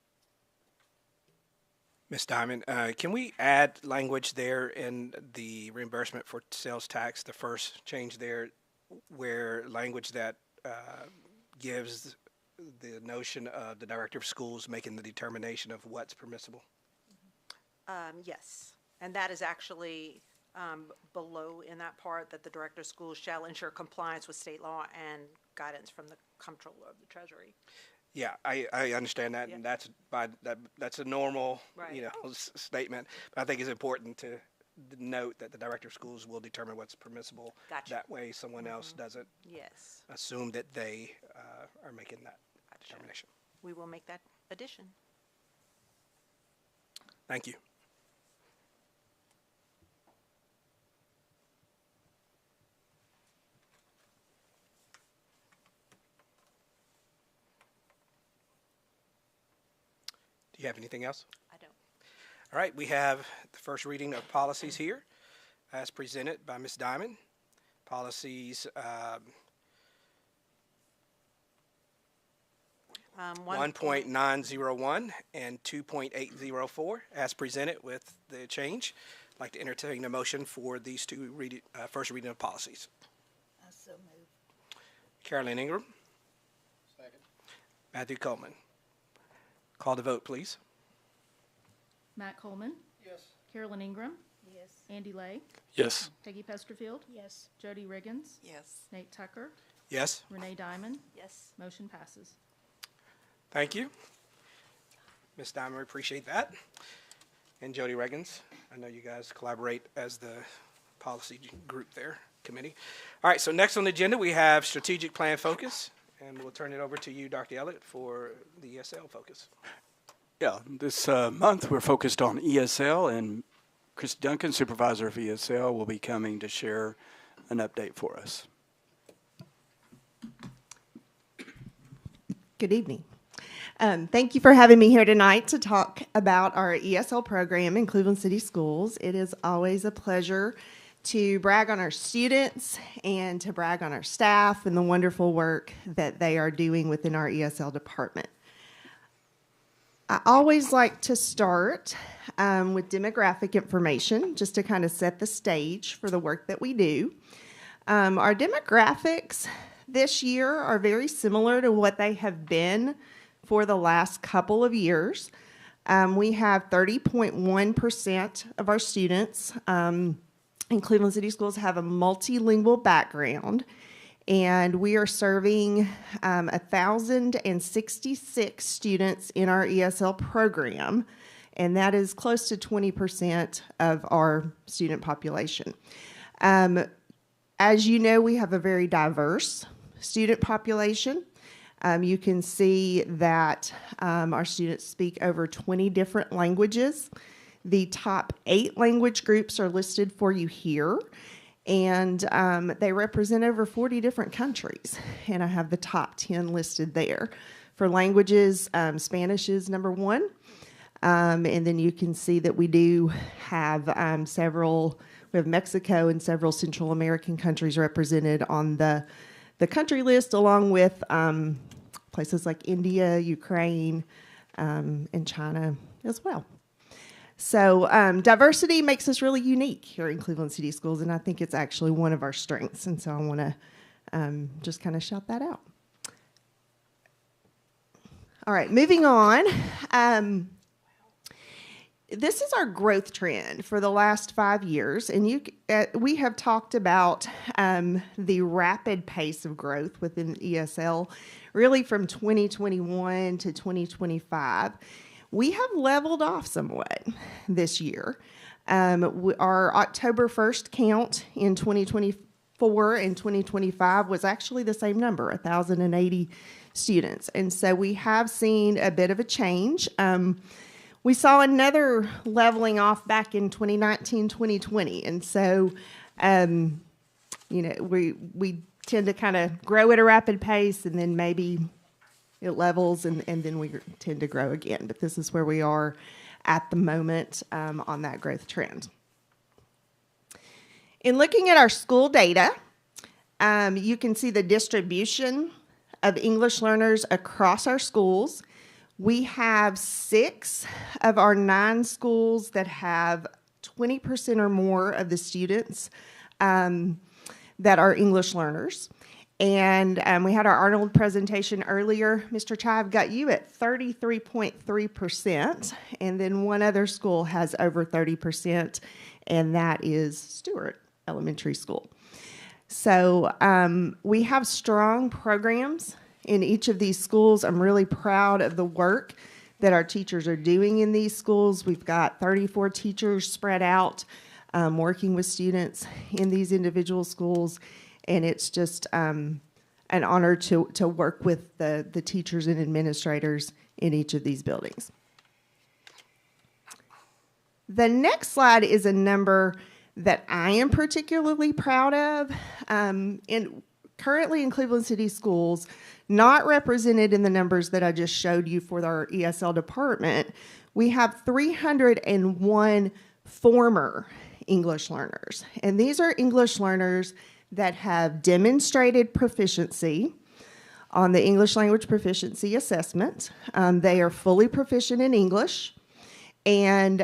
Ms. Diamond, can we add language there in the reimbursement for sales tax, the first change there, where language that gives the notion of the Director of Schools making the determination of what's permissible? Yes, and that is actually below in that part, that the Director of Schools shall ensure compliance with state law and guidance from the Comptroller of the Treasury. Yeah, I understand that, and that's a normal, Right. statement. But I think it's important to note that the Director of Schools will determine what's permissible. Gotcha. That way, someone else doesn't Yes, assume that they are making that determination. we will make that addition. Thank you. Do you have anything else? I don't. All right, we have the first reading of policies here as presented by Ms. Diamond. Policies 1.901 and 2.804 as presented with the change. I'd like to entertain a motion for these two first reading of policies. I so move. Carolyn Ingram. Second. Matthew Coleman. Call the vote, please. Matt Coleman. Yes. Carolyn Ingram. Yes. Andy Lay. Yes. Peggy Pesterfield. Yes. Jody Riggins. Yes. Nate Tucker. Yes. Renee Diamond. Yes. Motion passes. Thank you. Ms. Diamond, we appreciate that. And Jody Riggins, I know you guys collaborate as the policy group there, committee. All right, so next on the agenda, we have strategic plan focus, and we'll turn it over to you, Dr. Elliott, for the ESL focus. Yeah, this month we're focused on ESL, and Chris Duncan, supervisor of ESL, will be coming to share an update for us. Good evening. Thank you for having me here tonight to talk about our ESL program in Cleveland City Schools. It is always a pleasure to brag on our students and to brag on our staff and the wonderful work that they are doing within our ESL department. I always like to start with demographic information just to kind of set the stage for the work that we do. Our demographics this year are very similar to what they have been for the last couple of years. We have 30.1% of our students in Cleveland City Schools have a multilingual background, and we are serving 1,066 students in our ESL program, and that is close to 20% of our student population. As you know, we have a very diverse student population. You can see that our students speak over 20 different languages. The top 8 language groups are listed for you here, and they represent over 40 different countries, and I have the top 10 listed there. For languages, Spanish is number 1, and then you can see that we do have we have Mexico and several Central American countries represented on the country list, along with places like India, Ukraine, and China as well. So diversity makes us really unique here in Cleveland City Schools, and I think it's actually one of our strengths, and so I want to just kind of shout that out. All right, moving on. This is our growth trend for the last 5 years, and we have talked about the rapid pace of growth within ESL, really from 2021 to 2025. We have leveled off somewhat this year. Our October 1st count in 2024 and 2025 was actually the same number, 1,080 students, and so we have seen a bit of a change. We saw another leveling off back in 2019, 2020. And so, we tend to kind of grow at a rapid pace, and then maybe it levels, and then we tend to grow again. But this is where we are at the moment on that growth trend. In looking at our school data, you can see the distribution of English learners across our schools. We have 6 of our 9 schools that have 20% or more of the students that are English learners. And we had our Arnold presentation earlier. Mr. Chive got you at 33.3%. And then one other school has over 30%, and that is Stewart Elementary School. So we have strong programs in each of these schools. I'm really proud of the work that our teachers are doing in these schools. We've got 34 teachers spread out working with students in these individual schools, and it's just an honor to work with the teachers and administrators in each of these buildings. The next slide is a number that I am particularly proud of. Currently in Cleveland City Schools, not represented in the numbers that I just showed you for our ESL department, we have 301 former English learners. And these are English learners that have demonstrated proficiency on the English Language Proficiency Assessment. They are fully proficient in English, and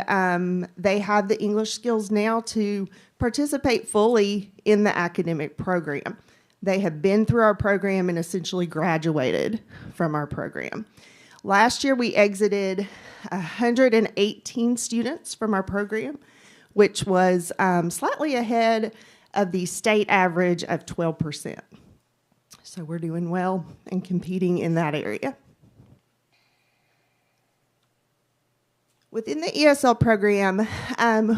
they have the English skills now to participate fully in the academic program. They have been through our program and essentially graduated from our program. Last year, we exited 118 students from our program, which was slightly ahead of the state average of 12%. So we're doing well and competing in that area. Within the ESL program,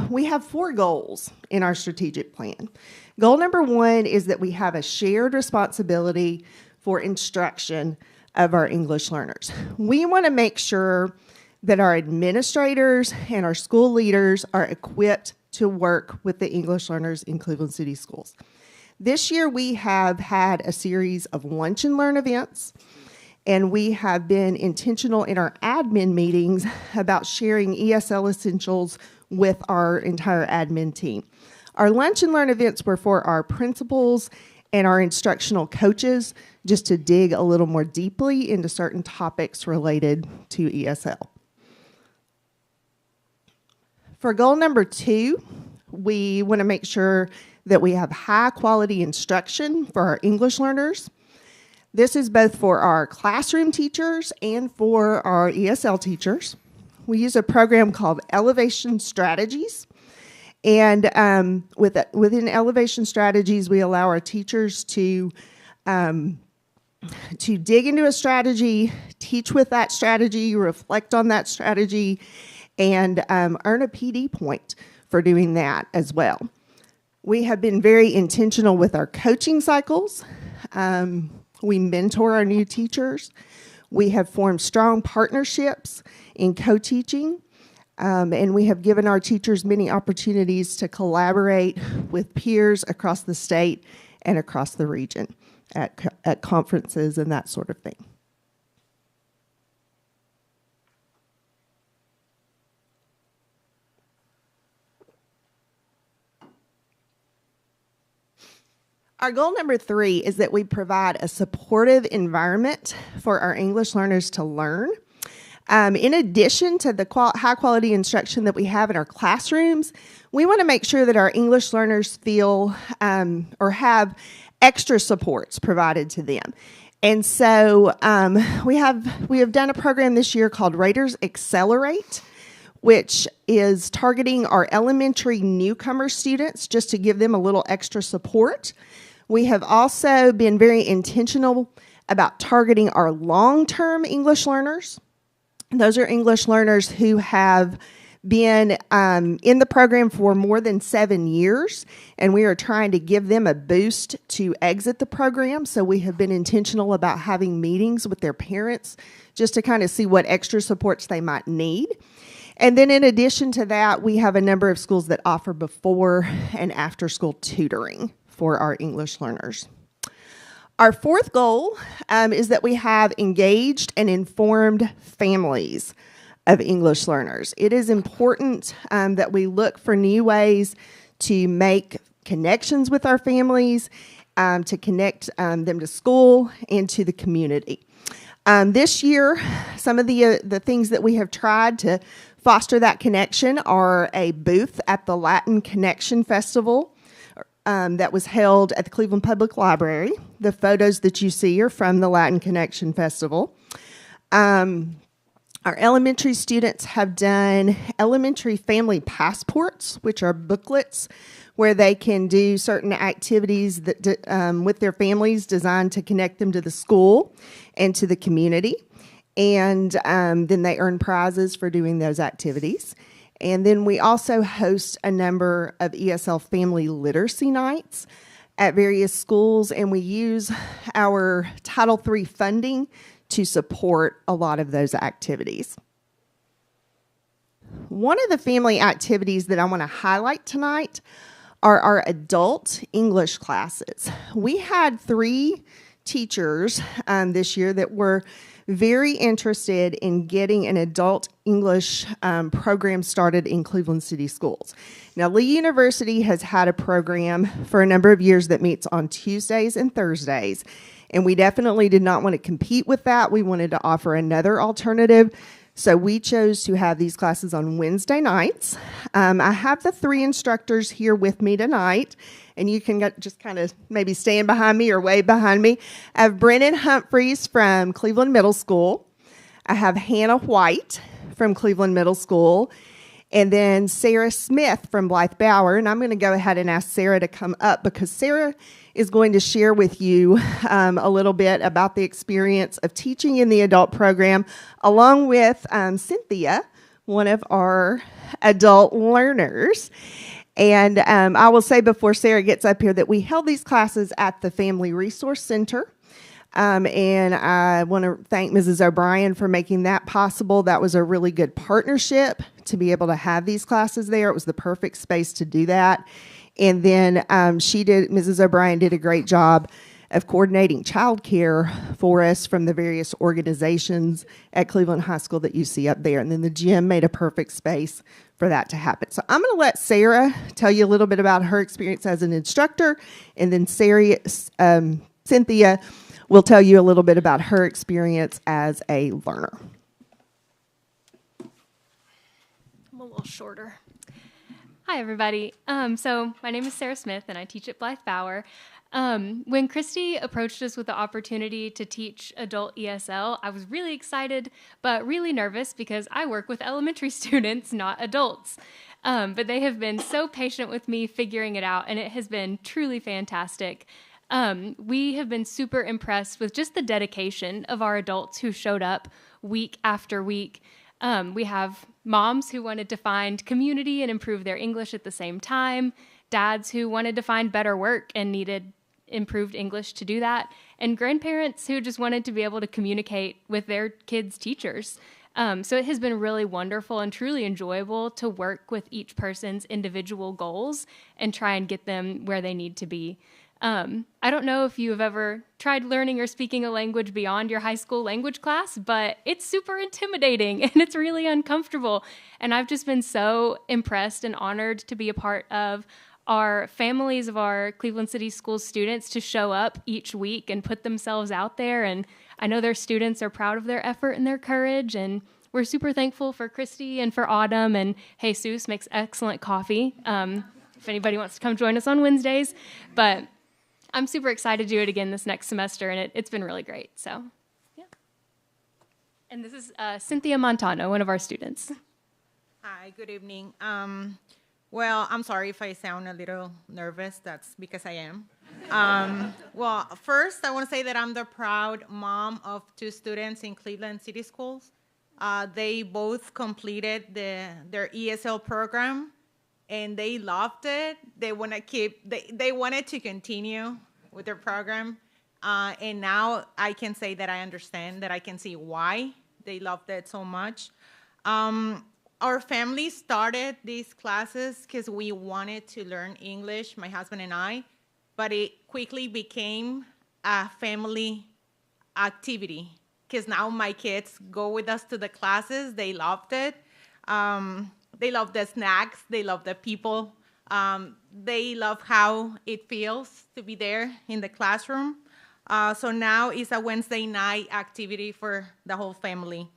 we have 4 goals in our strategic plan. Goal number 1 is that we have a shared responsibility for instruction of our English learners. We want to make sure that our administrators and our school leaders are equipped to work with the English learners in Cleveland City Schools. This year, we have had a series of lunch and learn events, and we have been intentional in our admin meetings about sharing ESL essentials with our entire admin team. Our Lunch and Learn events were for our principals and our instructional coaches, just to dig a little more deeply into certain topics related to ESL. For goal number 2, we want to make sure that we have high quality instruction for our English learners. This is both for our classroom teachers and for our ESL teachers. We use a program called Elevation Strategies. And within Elevation Strategies, we allow our teachers to dig into a strategy, teach with that strategy, reflect on that strategy, and earn a PD point for doing that as well. We have been very intentional with our coaching cycles. We mentor our new teachers. We have formed strong partnerships in co-teaching, and we have given our teachers many opportunities to collaborate with peers across the state and across the region at conferences and that sort of thing. Our goal number 3 is that we provide a supportive environment for our English learners to learn. In addition to the high quality instruction that we have in our classrooms, we want to make sure that our English learners feel or have extra supports provided to them. And so we have done a program this year called Raiders Accelerate, which is targeting our elementary newcomer students just to give them a little extra support. We have also been very intentional about targeting our long-term English learners. Those are English learners who have been in the program for more than 7 years, and we are trying to give them a boost to exit the program. So we have been intentional about having meetings with their parents just to kind of see what extra supports they might need. And then in addition to that, we have a number of schools that offer before and after school tutoring for our English learners. Our 4th goal is that we have engaged and informed families of English learners. It is important that we look for new ways to make connections with our families, to connect them to school and to the community. This year, some of the things that we have tried to foster that connection are a booth at the Latin Connection Festival that was held at the Cleveland Public Library. The photos that you see are from the Latin Connection Festival. Our elementary students have done elementary family passports, which are booklets where they can do certain activities that, with their families designed to connect them to the school and to the community. And then they earn prizes for doing those activities. And then we also host a number of ESL family literacy nights at various schools, and we use our Title III funding to support a lot of those activities. One of the family activities that I want to highlight tonight are our adult English classes. We had 3 teachers this year that were very interested in getting an adult English program started in Cleveland City Schools. Now, Lee University has had a program for a number of years that meets on Tuesdays and Thursdays, and we definitely did not want to compete with that. We wanted to offer another alternative, so we chose to have these classes on Wednesday nights. I have the 3 instructors here with me tonight, and you can just kind of maybe stand behind me or wave behind me. I have Brennan Humphreys from Cleveland Middle School. I have Hannah White from Cleveland Middle School, and then Sarah Smith from Blythe Bower. And I'm going to go ahead and ask Sarah to come up because Sarah is going to share with you a little bit about the experience of teaching in the adult program, along with Cynthia, one of our adult learners. And I will say before Sarah gets up here that we held these classes at the Family Resource Center. And I want to thank Mrs. O'Brien for making that possible. That was a really good partnership to be able to have these classes there. It was the perfect space to do that. And then Mrs. O'Brien did a great job of coordinating childcare for us from the various organizations at Cleveland High School that you see up there. And then the gym made a perfect space for that to happen. So I'm going to let Sarah tell you a little bit about her experience as an instructor, and then Cynthia will tell you a little bit about her experience as a learner. I'm a little shorter. Hi, everybody. So my name is Sarah Smith, and I teach at Blythe Bower. When Christy approached us with the opportunity to teach adult ESL, I was really excited, but really nervous because I work with elementary students, not adults. But they have been so patient with me figuring it out, and it has been truly fantastic. We have been super impressed with just the dedication of our adults who showed up week after week. We have moms who wanted to find community and improve their English at the same time, dads who wanted to find better work and needed improved English to do that, and grandparents who just wanted to be able to communicate with their kids' teachers. So it has been really wonderful and truly enjoyable to work with each person's individual goals and try and get them where they need to be. I don't know if you have ever tried learning or speaking a language beyond your high school language class, but it's super intimidating and it's really uncomfortable. And I've just been so impressed and honored to be a part of our families of our Cleveland City Schools students to show up each week and put themselves out there. And I know their students are proud of their effort and their courage. And we're super thankful for Christy and for Autumn, and Jesus makes excellent coffee. If anybody wants to come join us on Wednesdays, but I'm super excited to do it again this next semester, and it's been really great. So, yeah. And this is Cynthia Montano, one of our students. Hi, good evening. Well, I'm sorry if I sound a little nervous. That's because I am. Well, first, I want to say that I'm the proud mom of 2 students in Cleveland City Schools. They both completed their ESL program, and they loved it. They want to they wanted to continue with their program. And now I can say that I understand, that I can see why they loved it so much. Our family started these classes because we wanted to learn English, my husband and I, but it quickly became a family activity because now my kids go with us to the classes. They loved it. They love the snacks. They love the people. They love how it feels to be there in the classroom. So now it's a Wednesday night activity for the whole family.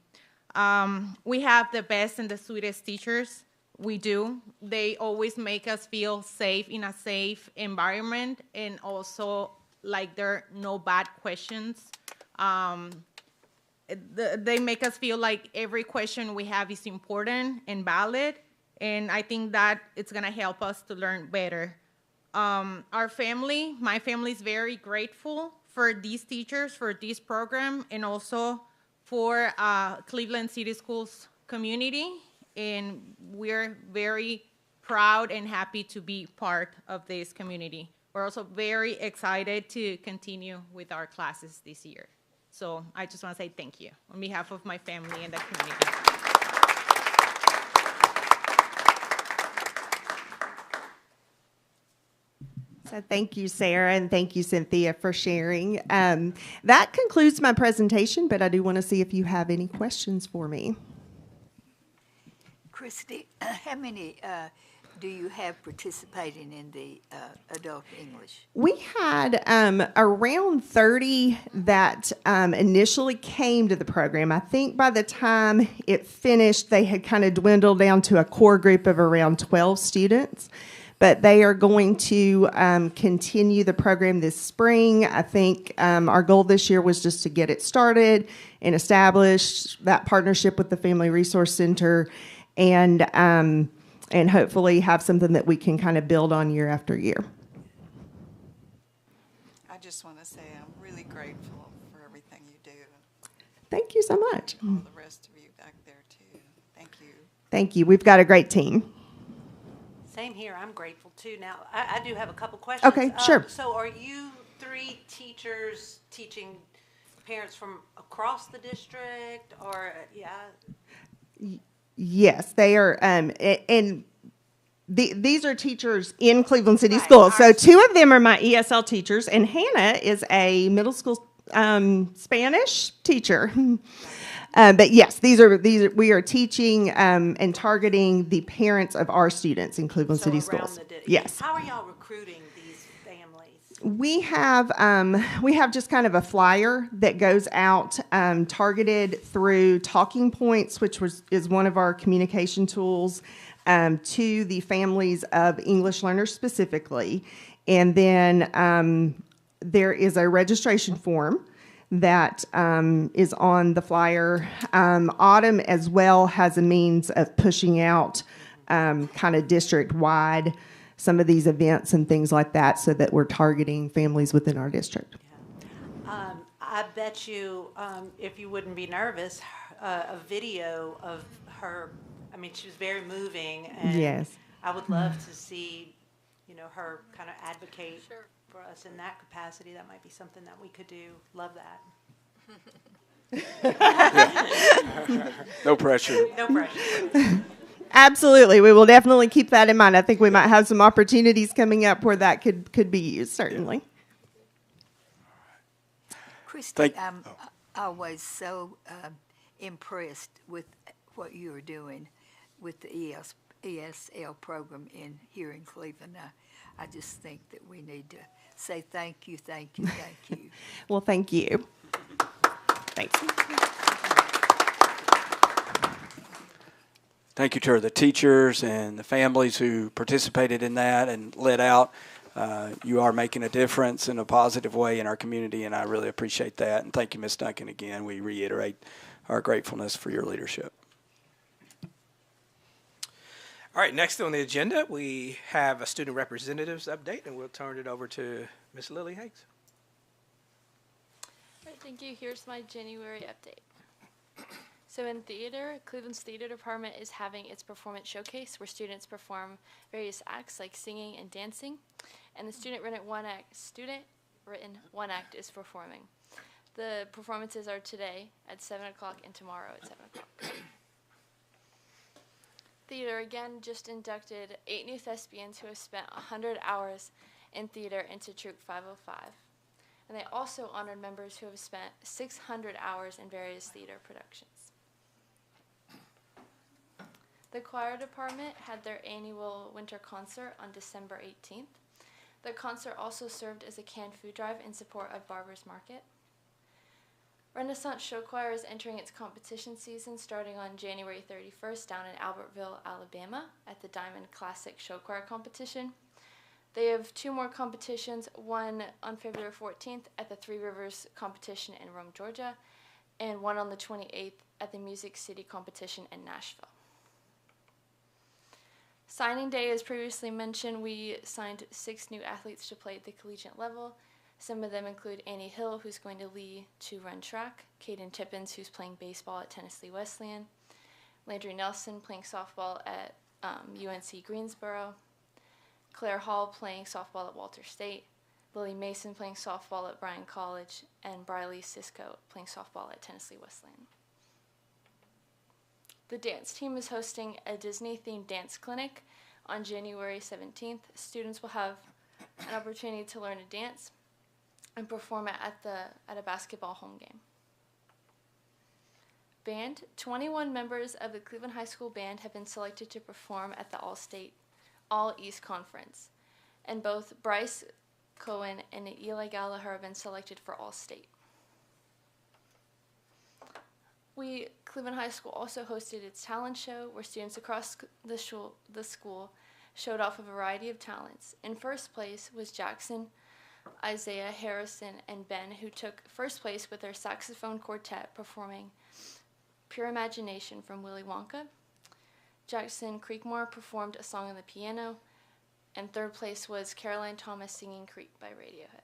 We have the best and the sweetest teachers. We do. They always make us feel safe in a safe environment, and also like there are no bad questions. They make us feel like every question we have is important and valid, and I think that it's going to help us to learn better. My family is very grateful for these teachers, for this program, and also for Cleveland City Schools community, and we're very proud and happy to be part of this community. We're also very excited to continue with our classes this year. So I just want to say thank you on behalf of my family and the community. So thank you, Sarah, and thank you, Cynthia, for sharing. That concludes my presentation, but I do want to see if you have any questions for me. Christy, how many do you have participating in the adult English? We had around 30 that initially came to the program. I think by the time it finished, they had kind of dwindled down to a core group of around 12 students. But they are going to continue the program this spring. I think our goal this year was just to get it started and establish that partnership with the Family Resource Center, and hopefully have something that we can kind of build on year after year. I just want to say I'm really grateful for everything you do. Thank you so much. All the rest of you back there too. Thank you. Thank you. We've got a great team. Same here. I'm grateful too. Now, I do have a couple questions. Okay, sure. So are you 3 teachers teaching parents from across the district, or, yeah? Yes, they are, and these are teachers in Cleveland City Schools. So 2 of them are my ESL teachers, and Hannah is a middle school Spanish teacher. But yes, we are teaching and targeting the parents of our students in Cleveland City Schools. Yes. How are y'all recruiting these families? We have just kind of a flyer that goes out targeted through Talking Points, which is one of our communication tools, to the families of English learners specifically. And then there is a registration form that is on the flyer. Autumn as well has a means of pushing out kind of district-wide some of these events and things like that, so that we're targeting families within our district. I bet you, if you wouldn't be nervous, a video of her, I mean, she was very moving, and Yes. I would love to see, her kind of advocate for us in that capacity. That might be something that we could do. Love that. No pressure. No pressure. Absolutely. We will definitely keep that in mind. I think we might have some opportunities coming up where that could be used, certainly. Christy, I'm always so impressed with what you are doing with the ESL program here in Cleveland. I just think that we need to say thank you, thank you, thank you. Well, thank you. Thanks. Thank you to the teachers and the families who participated in that and led out. You are making a difference in a positive way in our community, and I really appreciate that. And thank you, Ms. Duncan, again. We reiterate our gratefulness for your leadership. All right, next on the agenda, we have a student representatives update, and we'll turn it over to Ms. Lily Higgs. All right, thank you. Here's my January update. So in theater, Cleveland's theater department is having its performance showcase where students perform various acts like singing and dancing, and the student-written one act is performing. The performances are today at 7 o'clock and tomorrow at 7 o'clock. Theater again just inducted 8 new thespians who have spent 100 hours in theater into Troop 505. And they also honored members who have spent 600 hours in various theater productions. The choir department had their annual winter concert on December 18th. The concert also served as a canned food drive in support of Barber's Market. Renaissance Show Choir is entering its competition season starting on January 31st down in Albertville, Alabama at the Diamond Classic Show Choir Competition. They have 2 more competitions, one on February 14th at the Three Rivers Competition in Rome, Georgia, and one on the 28th at the Music City Competition in Nashville. Signing day, as previously mentioned, we signed 6 new athletes to play at the collegiate level. Some of them include Annie Hill, who's going to Lee to run track, Caden Tippins, who's playing baseball at Tennessee Wesleyan, Landry Nelson playing softball at UNC Greensboro, Claire Hall playing softball at Walter State, Lily Mason playing softball at Bryan College, and Briley Sisko playing softball at Tennessee Wesleyan. The dance team is hosting a Disney-themed dance clinic on January 17th. Students will have an opportunity to learn to dance and perform at a basketball home game. Band, 21 members of the Cleveland High School Band have been selected to perform at the All-East Conference, and both Bryce Cohen and Eli Gallagher have been selected for All-State. Cleveland High School also hosted its talent show where students across the school showed off a variety of talents. In first place was Jackson, Isaiah, Harrison, and Ben, who took first place with their saxophone quartet performing Pure Imagination from Willy Wonka. Jackson Creekmore performed a song on the piano, and third place was Caroline Thomas singing Creep by Radiohead.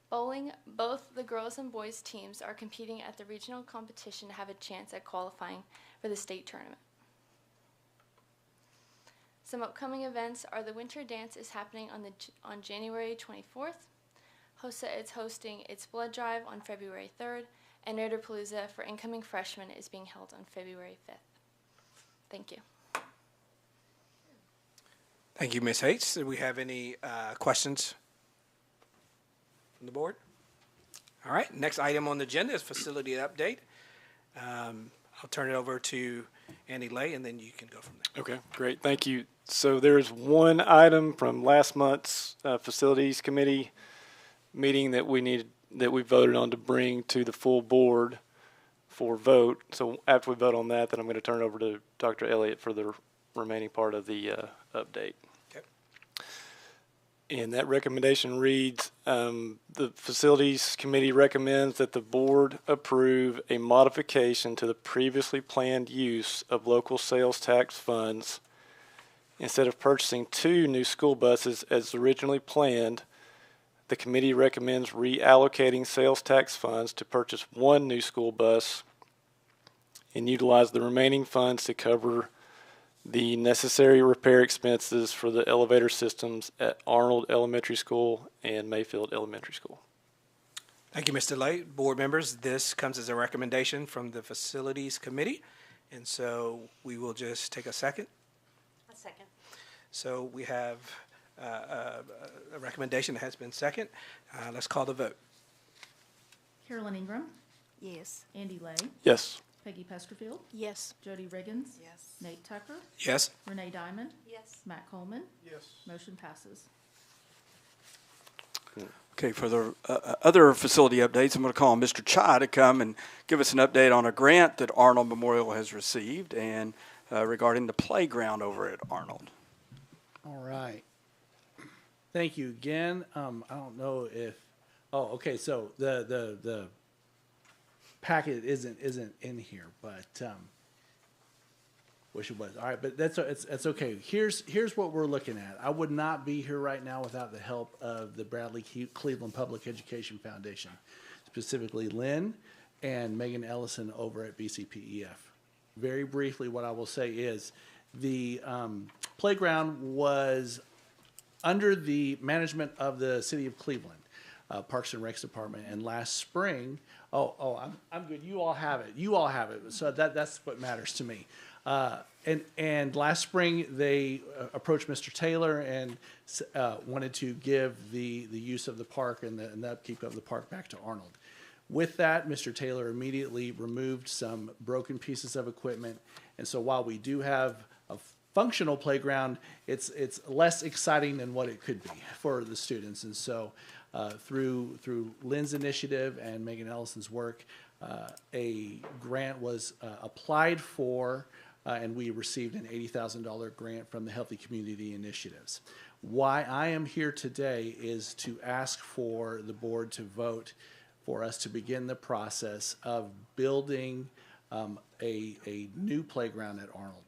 Bowling, both the girls and boys teams are competing at the regional competition to have a chance at qualifying for the state tournament. Some upcoming events are the Winter Dance is happening on January 24th. HOSA is hosting its blood drive on February 3rd, and Nerdapalooza for incoming freshmen is being held on February 5th. Thank you. Thank you, Ms. Hates. Do we have any questions from the board? All right, next item on the agenda is facility update. I'll turn it over to Andy Lay, and then you can go from there. Okay, great. Thank you. So there's one item from last month's facilities committee meeting that we voted on to bring to the full board for vote. So after we vote on that, then I'm going to turn it over to Dr. Elliott for the remaining part of the update. Okay. And that recommendation reads, the facilities committee recommends that the board approve a modification to the previously planned use of local sales tax funds. Instead of purchasing 2 new school buses as originally planned, the committee recommends reallocating sales tax funds to purchase 1 new school bus and utilize the remaining funds to cover the necessary repair expenses for the elevator systems at Arnold Elementary School and Mayfield Elementary School. Thank you, Mr. Lay. Board members, this comes as a recommendation from the facilities committee, and so we will just take a second. A second. So we have a recommendation that has been second. Let's call the vote. Carolyn Ingram, Yes. Andy Lay, Yes. Peggy Pesterfield, Yes. Jody Riggins, Yes. Nate Tucker, Yes. Renee Diamond, Yes. Matt Coleman. Yes. Motion passes. Okay, for the other facility updates, I'm going to call on Mr. Chai to come and give us an update on a grant that Arnold Memorial has received and regarding the playground over at Arnold. All right. Thank you again. I don't know if, okay, so the packet isn't in here, but wish it was. All right, but that's okay. Here's what we're looking at. I would not be here right now without the help of the Bradley Cleveland Public Education Foundation, specifically Lynn and Megan Ellison over at BCPEF. Very briefly, what I will say is the playground was under the management of the City of Cleveland, Parks and Recs Department, and last spring, I'm good. You all have it. You all have it. So that's what matters to me. And last spring they approached Mr. Taylor and wanted to give the use of the park and the upkeep of the park back to Arnold. With that, Mr. Taylor immediately removed some broken pieces of equipment, and so while we do have a functional playground, it's less exciting than what it could be for the students. And so through Lynn's initiative and Megan Ellison's work, a grant was applied for, and we received an $80,000 grant from the Healthy Community Initiatives. Why I am here today is to ask for the board to vote for us to begin the process of building a new playground at Arnold.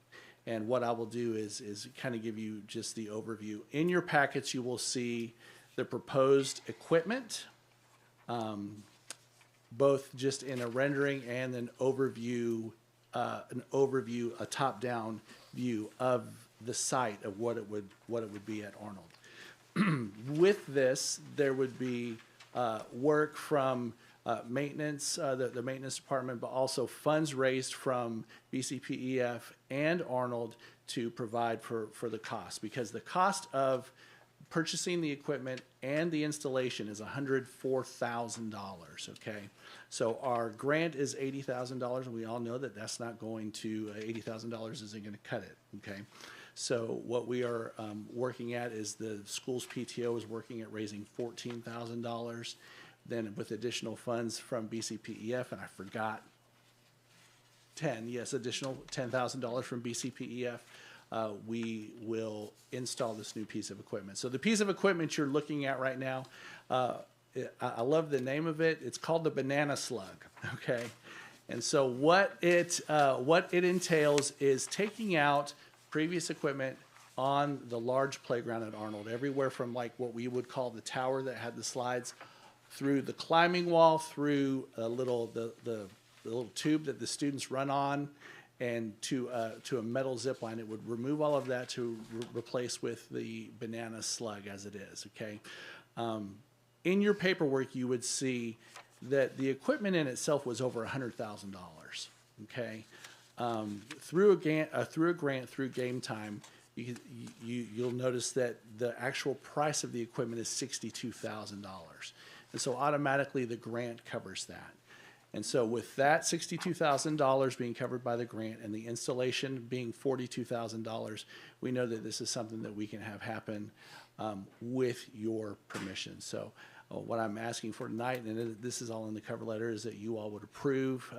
And what I will do is kind of give you just the overview. In your packets, you will see the proposed equipment, both just in a rendering and an overview, a top-down view of the site of what it would be at Arnold. With this, there would be work from maintenance, the maintenance department, but also funds raised from BCPEF and Arnold to provide for the cost, because the cost of purchasing the equipment and the installation is $104,000, okay? So our grant is $80,000, and we all know that that's not going to, $80,000 isn't going to cut it, okay? So what we are working at is the school's PTO is working at raising $14,000. Then with additional funds from BCPEF, and I forgot additional $10,000 from BCPEF, we will install this new piece of equipment. So the piece of equipment you're looking at right now, I love the name of it. It's called the banana slug, okay? And so what it entails is taking out previous equipment on the large playground at Arnold, everywhere from like what we would call the tower that had the slides, through the climbing wall, through the little tube that the students run on, and to a metal zip line. It would remove all of that to replace with the banana slug as it is, okay? In your paperwork, you would see that the equipment in itself was over $100,000, okay? Through a grant, through Game Time, you'll notice that the actual price of the equipment is $62,000. And so automatically the grant covers that. And so with that $62,000 being covered by the grant and the installation being $42,000, we know that this is something that we can have happen with your permission. So what I'm asking for tonight, and this is all in the cover letter, is that you all would approve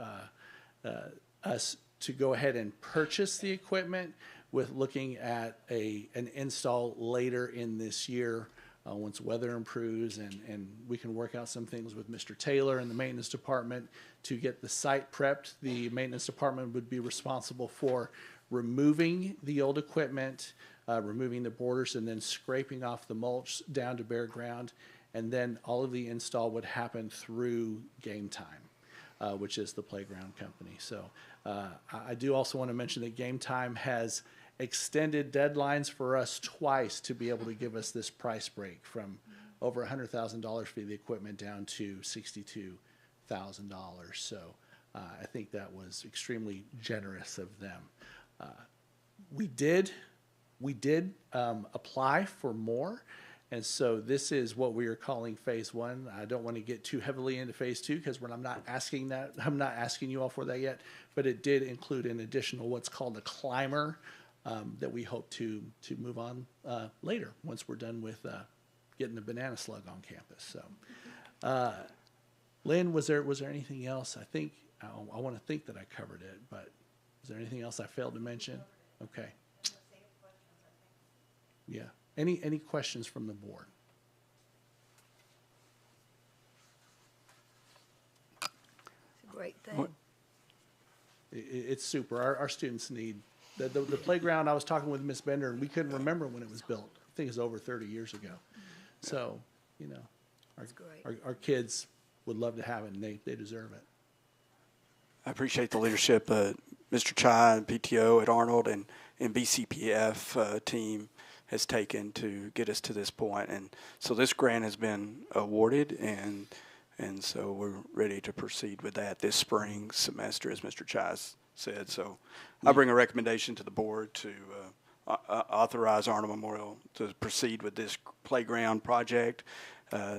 us to go ahead and purchase the equipment with looking at an install later in this year once weather improves and we can work out some things with Mr. Taylor and the maintenance department to get the site prepped. The maintenance department would be responsible for removing the old equipment, removing the borders, and then scraping off the mulch down to bare ground. And then all of the install would happen through Game Time, which is the playground company. So I do also want to mention that Game Time has extended deadlines for us twice to be able to give us this price break from over $100,000 for the equipment down to $62,000. So I think that was extremely generous of them. We did apply for more. And so this is what we are calling phase one. I don't want to get too heavily into phase two because I'm not asking that. I'm not asking you all for that yet. But it did include an additional what's called a climber that we hope to move on later once we're done with getting the banana slug on campus. So, Lynn, was there anything else? I think I want to think that I covered it, but is there anything else I failed to mention? Okay. Yeah. Any questions from the board? It's a great thing. It's super. Our students need the playground. I was talking with Miss Bender, and we couldn't remember when it was built. I think it's over 30 years ago. So, our kids would love to have it, and they deserve it. I appreciate the leadership Mr. Chai and PTO at Arnold and BCPF team has taken to get us to this point. And so this grant has been awarded, and so we're ready to proceed with that this spring semester, as Mr. Chai said. So I bring a recommendation to the board to authorize Arnold Memorial to proceed with this playground project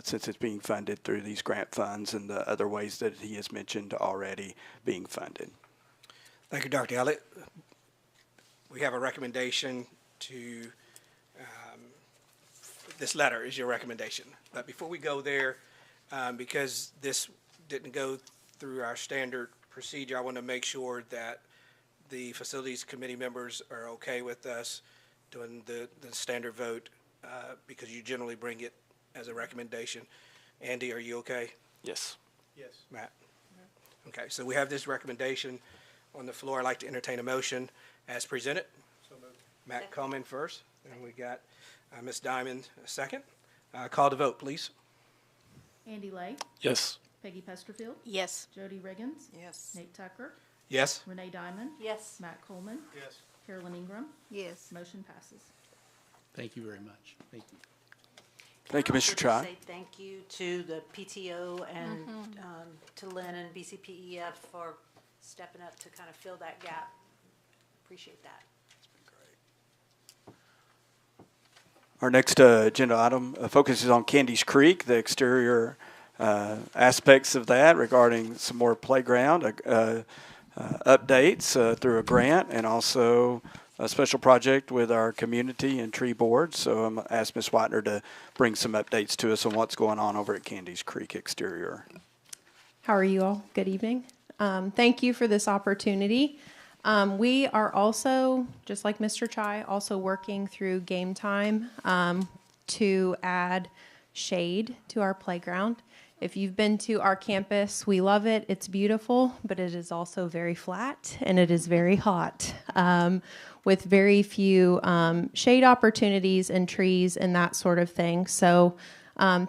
since it's being funded through these grant funds and the other ways that he has mentioned already being funded. Thank you, Dr. Ellett. We have a recommendation to, this letter is your recommendation. But before we go there, because this didn't go through our standard procedure, I want to make sure that the facilities committee members are okay with us doing the standard vote because you generally bring it as a recommendation. Andy, are you okay? Yes. Yes. Matt? Okay, so we have this recommendation on the floor. I'd like to entertain a motion as presented. So moved. Matt Coleman first, and we got Ms. Diamond second. Call to vote, please. Andy Lay. Yes. Peggy Pesterfield. Yes. Jody Riggins. Yes. Nate Tucker. Yes. Renee Diamond. Yes. Matt Coleman. Yes. Carolyn Ingram. Yes. Motion passes. Thank you very much. Thank you. Thank you, Mr. Chai. Say thank you to the PTO and to Lynn and BCPEF for stepping up to kind of fill that gap. Appreciate that. Our next agenda item focuses on Candies Creek, the exterior aspects of that regarding some more playground updates through a grant and also a special project with our community and tree board. So I'm asked Ms. Whitener to bring some updates to us on what's going on over at Candies Creek exterior. How are you all? Good evening. Thank you for this opportunity. We are also, just like Mr. Chai, also working through Game Time to add shade to our playground. If you've been to our campus, we love it. It's beautiful, but it is also very flat and it is very hot with very few shade opportunities and trees and that sort of thing. So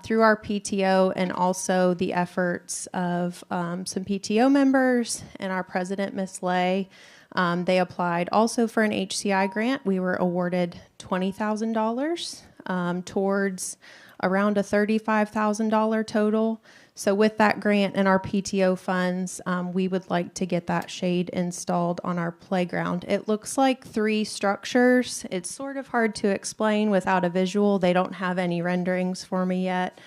through our PTO and also the efforts of some PTO members and our president, Ms. Lay, they applied also for an HCI grant. We were awarded $20,000 towards around a $35,000 total. So with that grant and our PTO funds, we would like to get that shade installed on our playground. It looks like 3 structures. It's sort of hard to explain without a visual. They don't have any renderings for me yet.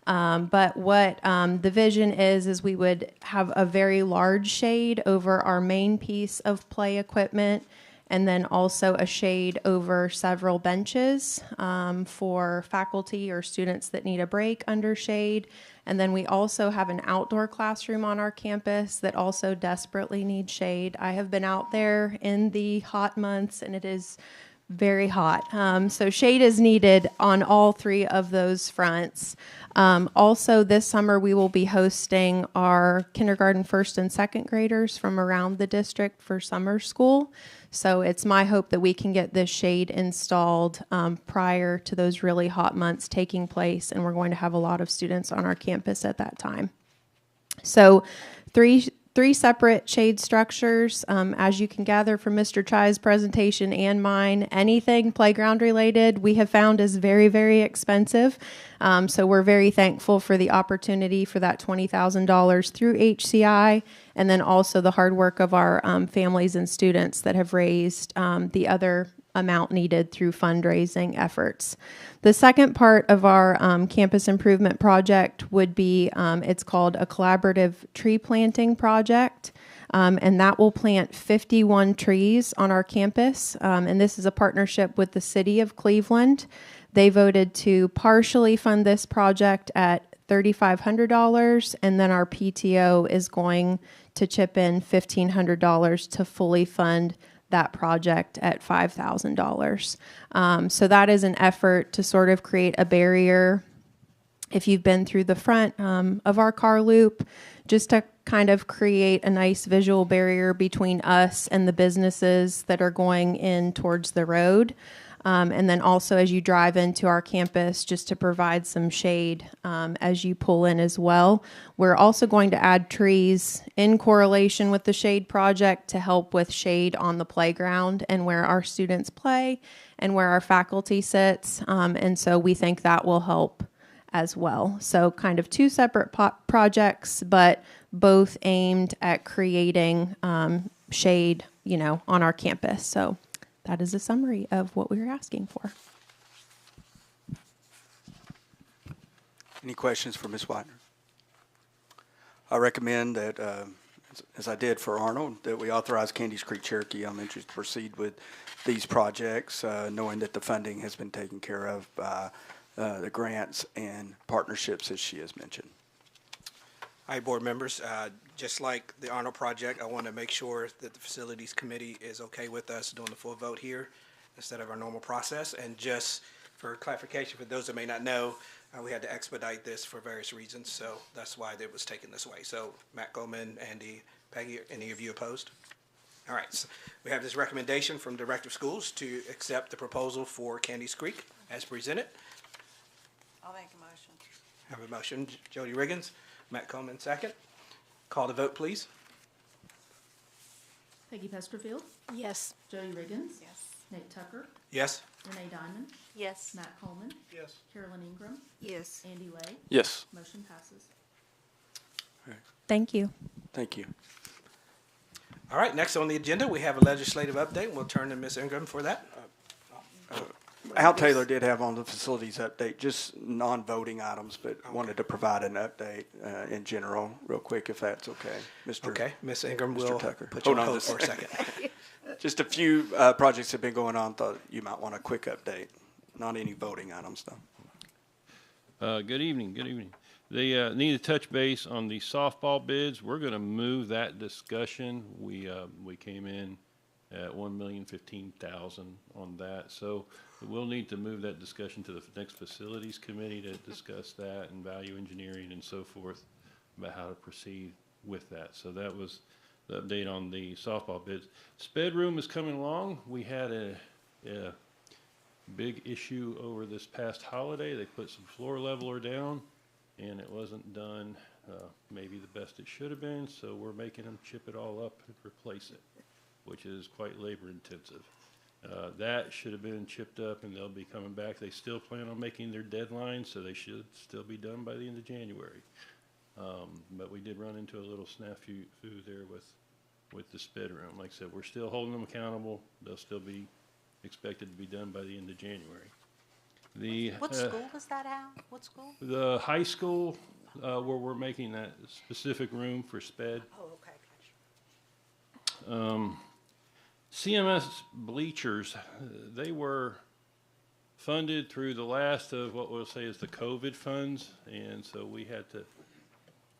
But what the vision is we would have a very large shade over our main piece of play equipment, and then also a shade over several benches for faculty or students that need a break under shade. And then we also have an outdoor classroom on our campus that also desperately needs shade. I have been out there in the hot months, and it is very hot. So shade is needed on all 3 of those fronts. Also, this summer we will be hosting our kindergarten, first, and second graders from around the district for summer school. So it's my hope that we can get this shade installed prior to those really hot months taking place, and we're going to have a lot of students on our campus at that time. So three separate shade structures. As you can gather from Mr. Chai's presentation and mine, anything playground related we have found is very, very expensive. So we're very thankful for the opportunity for that $20,000 through HCI, and then also the hard work of our families and students that have raised the other amount needed through fundraising efforts. The second part of our campus improvement project would be, it's called a collaborative tree planting project, and that will plant 51 trees on our campus, and this is a partnership with the City of Cleveland. They voted to partially fund this project at $3,500, and then our PTO is going to chip in $1,500 to fully fund that project at $5,000. So that is an effort to sort of create a barrier. If you've been through the front of our car loop, just to kind of create a nice visual barrier between us and the businesses that are going in towards the road. And then also as you drive into our campus, just to provide some shade as you pull in as well. We're also going to add trees in correlation with the shade project to help with shade on the playground and where our students play and where our faculty sits. And so we think that will help as well. So kind of 2 separate projects, but both aimed at creating shade, on our campus. So that is a summary of what we were asking for. Any questions for Ms. Whitener? I recommend that, as I did for Arnold, that we authorize Candies Creek Cherokee Elementary to proceed with these projects, knowing that the funding has been taken care of by the grants and partnerships, as she has mentioned. Hi, board members. Just like the Arnold project, I want to make sure that the facilities committee is okay with us doing the full vote here instead of our normal process. And just for clarification, for those that may not know, we had to expedite this for various reasons, so that's why it was taken this way. So Matt Goldman, Andy, Peggy, any of you opposed? All right, so we have this recommendation from Director of Schools to accept the proposal for Candies Creek as presented. I'll make a motion. Have a motion, Jody Riggins, Matt Coleman, second. Call the vote, please. Peggy Pesterfield, Yes. Jody Riggins, Yes. Nate Tucker, Yes. Renee Diamond, Yes. Matt Coleman, Yes. Carolyn Ingram, Yes. Andy Lay. Yes. Motion passes. Thank you. Thank you. All right, next on the agenda, we have a legislative update. We'll turn to Ms. Ingram for that. Al Taylor did have on the facilities update, just non-voting items, but wanted to provide an update in general, real quick, if that's okay. Mr. Okay, Ms. Ingram, Mr. we'll Tucker. put you on Hold on hold just for a second. Just a few projects have been going on. Thought you might want a quick update. Not any voting items, though. Good evening. Good evening. They need to touch base on the softball bids. We're going to move that discussion. We came in at $1,015,000 on that, so we'll need to move that discussion to the next facilities committee to discuss that and value engineering and so forth about how to proceed with that. So that was the update on the softball bids. Sped room is coming along. We had a big issue over this past holiday. They put some floor leveler down and it wasn't done maybe the best it should have been, so we're making them chip it all up and replace it, which is quite labor intensive. That should have been chipped up, and they'll be coming back. They still plan on making their deadline, so they should still be done by the end of January. But we did run into a little snafu there with the sped room. Like I said, we're still holding them accountable. They'll still be expected to be done by the end of January. What school was that at? What school? The high school, where we're making that specific room for sped. Oh, okay, gotcha. CMS bleachers, they were funded through the last of what we'll say is the COVID funds, and so we had to,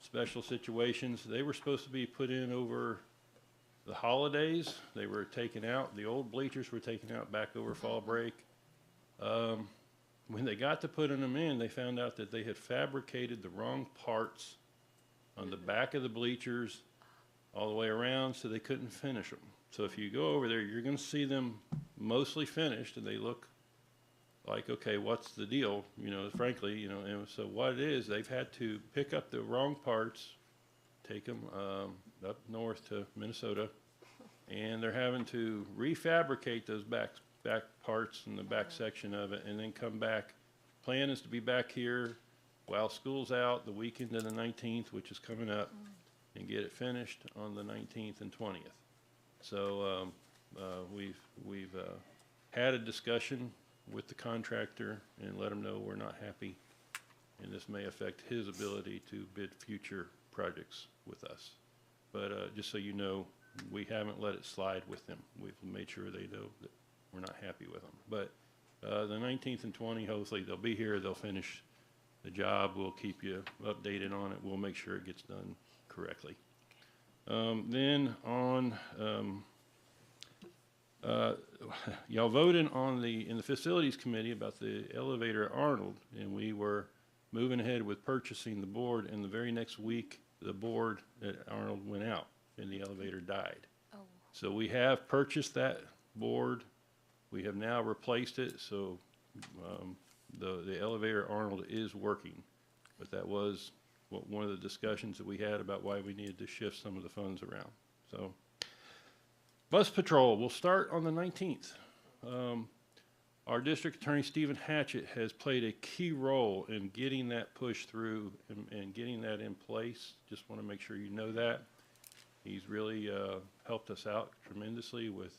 special situations, they were supposed to be put in over the holidays. They were taken out, the old bleachers were taken out back over fall break. When they got to putting them in, they found out that they had fabricated the wrong parts on the back of the bleachers all the way around, so they couldn't finish them. So if you go over there, you're going to see them mostly finished, and they look like, okay, what's the deal? You know, frankly, you know, and so what it is, they've had to pick up the wrong parts, take them up north to Minnesota, and they're having to refabricate those back parts in the back section of it, and then come back. Plan is to be back here while school's out the weekend of the 19th, which is coming up, and get it finished on the 19th and 20th. So we've had a discussion with the contractor and let him know we're not happy, and this may affect his ability to bid future projects with us. But just so you know, we haven't let it slide with them. We've made sure they know that we're not happy with them. But the 19th and 20th, hopefully they'll be here. They'll finish the job. We'll keep you updated on it. We'll make sure it gets done correctly. Then on, y'all voted on in the facilities committee about the elevator at Arnold, and we were moving ahead with purchasing the board, and the very next week, the board at Arnold went out, and the elevator died. Oh. So we have purchased that board. We have now replaced it, so the elevator at Arnold is working, but that was one of the discussions that we had about why we needed to shift some of the funds around. So, bus patrol will start on the 19th. Our district attorney, Stephen Hatchett, has played a key role in getting that pushed through and getting that in place. Just want to make sure you know that. He's really helped us out tremendously with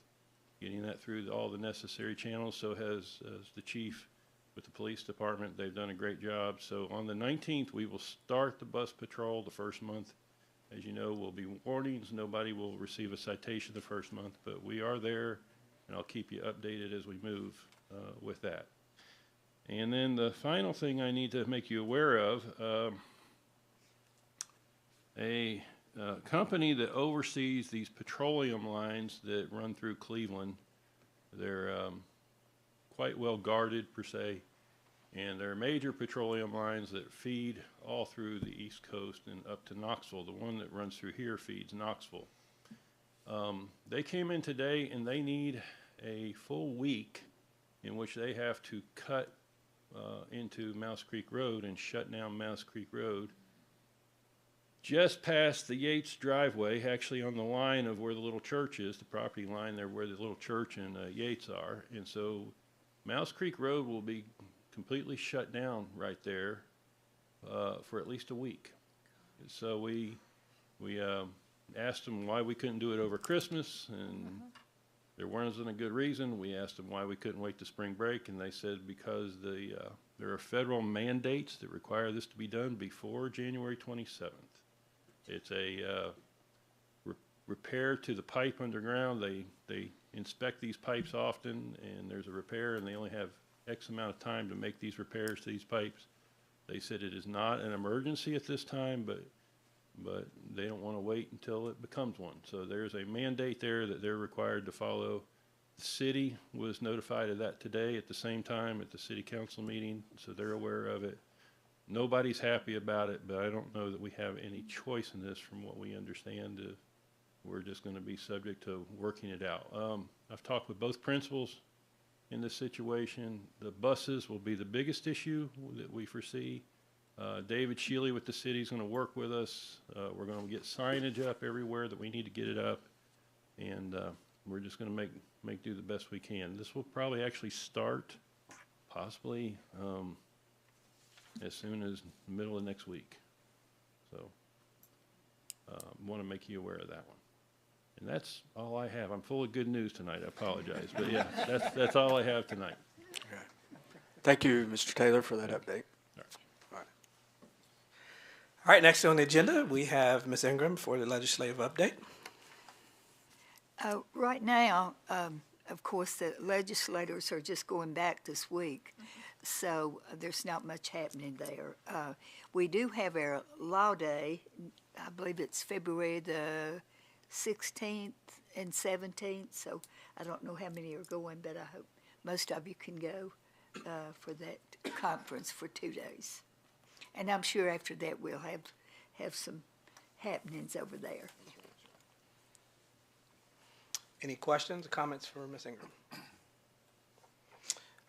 getting that through all the necessary channels. So has the chief with the police department. They've done a great job. So on the 19th, we will start the bus patrol the first month. As you know, will be warnings. Nobody will receive a citation the first month, but we are there, and I'll keep you updated as we move with that. And then the final thing I need to make you aware of, a company that oversees these petroleum lines that run through Cleveland, they're quite well guarded per se, and there are major petroleum lines that feed all through the East Coast and up to Knoxville. The one that runs through here feeds Knoxville. They came in today, and they need a full week in which they have to cut into Mouse Creek Road and shut down Mouse Creek Road just past the Yates driveway, actually on the line of where the little church is, the property line there where the little church and Yates are. And so Mouse Creek Road will be completely shut down right there for at least a week. So we asked them why we couldn't do it over Christmas, and there wasn't a good reason. We asked them why we couldn't wait to spring break, and they said because there are federal mandates that require this to be done before January 27th. It's a repair to the pipe underground. They inspect these pipes often, and there's a repair, and they only have X amount of time to make these repairs to these pipes. They said it is not an emergency at this time, but they don't want to wait until it becomes one. So there's a mandate there that they're required to follow. The city was notified of that today at the same time at the city council meeting, so they're aware of it. Nobody's happy about it, but I don't know that we have any choice in this from what we understand. We're just going to be subject to working it out. I've talked with both principals in this situation. The buses will be the biggest issue that we foresee. David Shealy with the city is going to work with us. We're going to get signage up everywhere that we need to get it up, and we're just going to make do the best we can. This will probably actually start possibly as soon as the middle of next week. So want to make you aware of that one. And that's all I have. I'm full of good news tonight. I apologize. But yeah, that's all I have tonight. Okay. Thank you, Mr. Taylor, for that update. All right, next on the agenda, we have Ms. Ingram for the legislative update. Right now, of course, the legislators are just going back this week, so there's not much happening there. We do have our Law Day. I believe it's February the 16th and 17th, so I don't know how many are going, but I hope most of you can go for that conference for 2 days. And I'm sure after that we'll have some happenings over there. Any questions or comments for Ms. Ingram?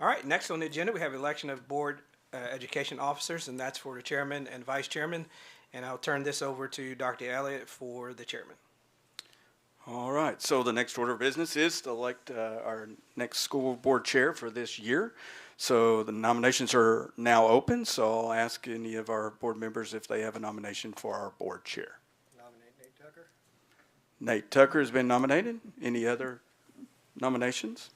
All right, next on the agenda, we have election of board education officers, and that's for the chairman and vice chairman. And I'll turn this over to Dr. Elliott for the chairman. All right, so the next order of business is to elect our next school board chair for this year. So the nominations are now open, so I'll ask any of our board members if they have a nomination for our board chair. Nominate Nate Tucker. Nate Tucker has been nominated. Any other nominations?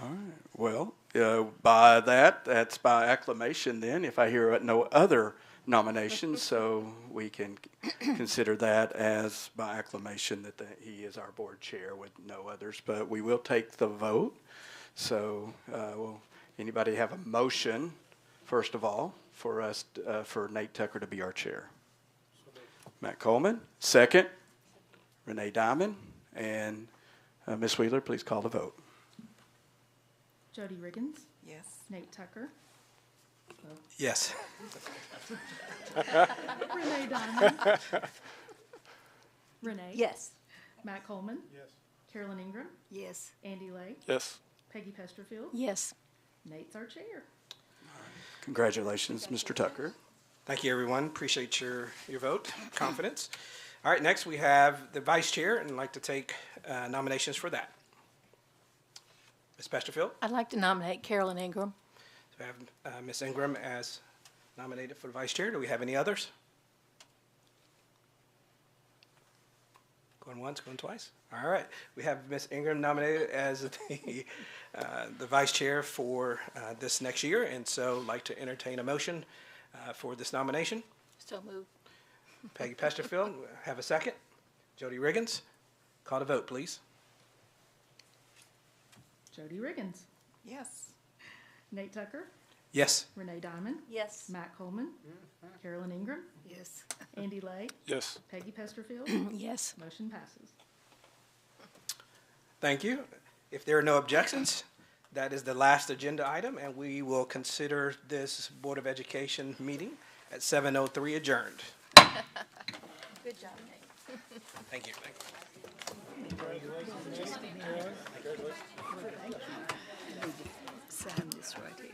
All right, well, by that's by acclamation then, if I hear no other nominations, so we can consider that as by acclamation that he is our board chair with no others. But we will take the vote. So will anybody have a motion, first of all, for us for Nate Tucker to be our chair? Matt Coleman, second. Renee Diamond, and Ms. Wheeler, please call the vote. Jody Riggins. Yes. Nate Tucker. Yes. Renee Diamond. Renee. Yes. Matt Coleman. Yes. Carolyn Ingram. Yes. Andy Lay. Yes. Peggy Pesterfield. Yes. Nate's our chair. Congratulations, Mr. Tucker. Thank you, everyone. Appreciate your vote, confidence. All right, next we have the vice chair, and I'd like to take nominations for that. Ms. Pesterfield? I'd like to nominate Carolyn Ingram. So I have Ms. Ingram as nominated for the vice chair. Do we have any others? Going once, going twice? All right. We have Ms. Ingram nominated as the vice chair for this next year, and so I'd like to entertain a motion for this nomination. So moved. Peggy Pesterfield, have a second. Jody Riggins, call the vote, please. Jody Riggins. Yes. Nate Tucker. Yes. Renee Diamond. Yes. Matt Coleman. Carolyn Ingram. Yes. Andy Lay. Yes. Peggy Pesterfield. Yes. Motion passes. Thank you. If there are no objections, that is the last agenda item, and we will consider this Board of Education meeting at 7:03 adjourned. Good job, Nate. Thank you. Sign this right here.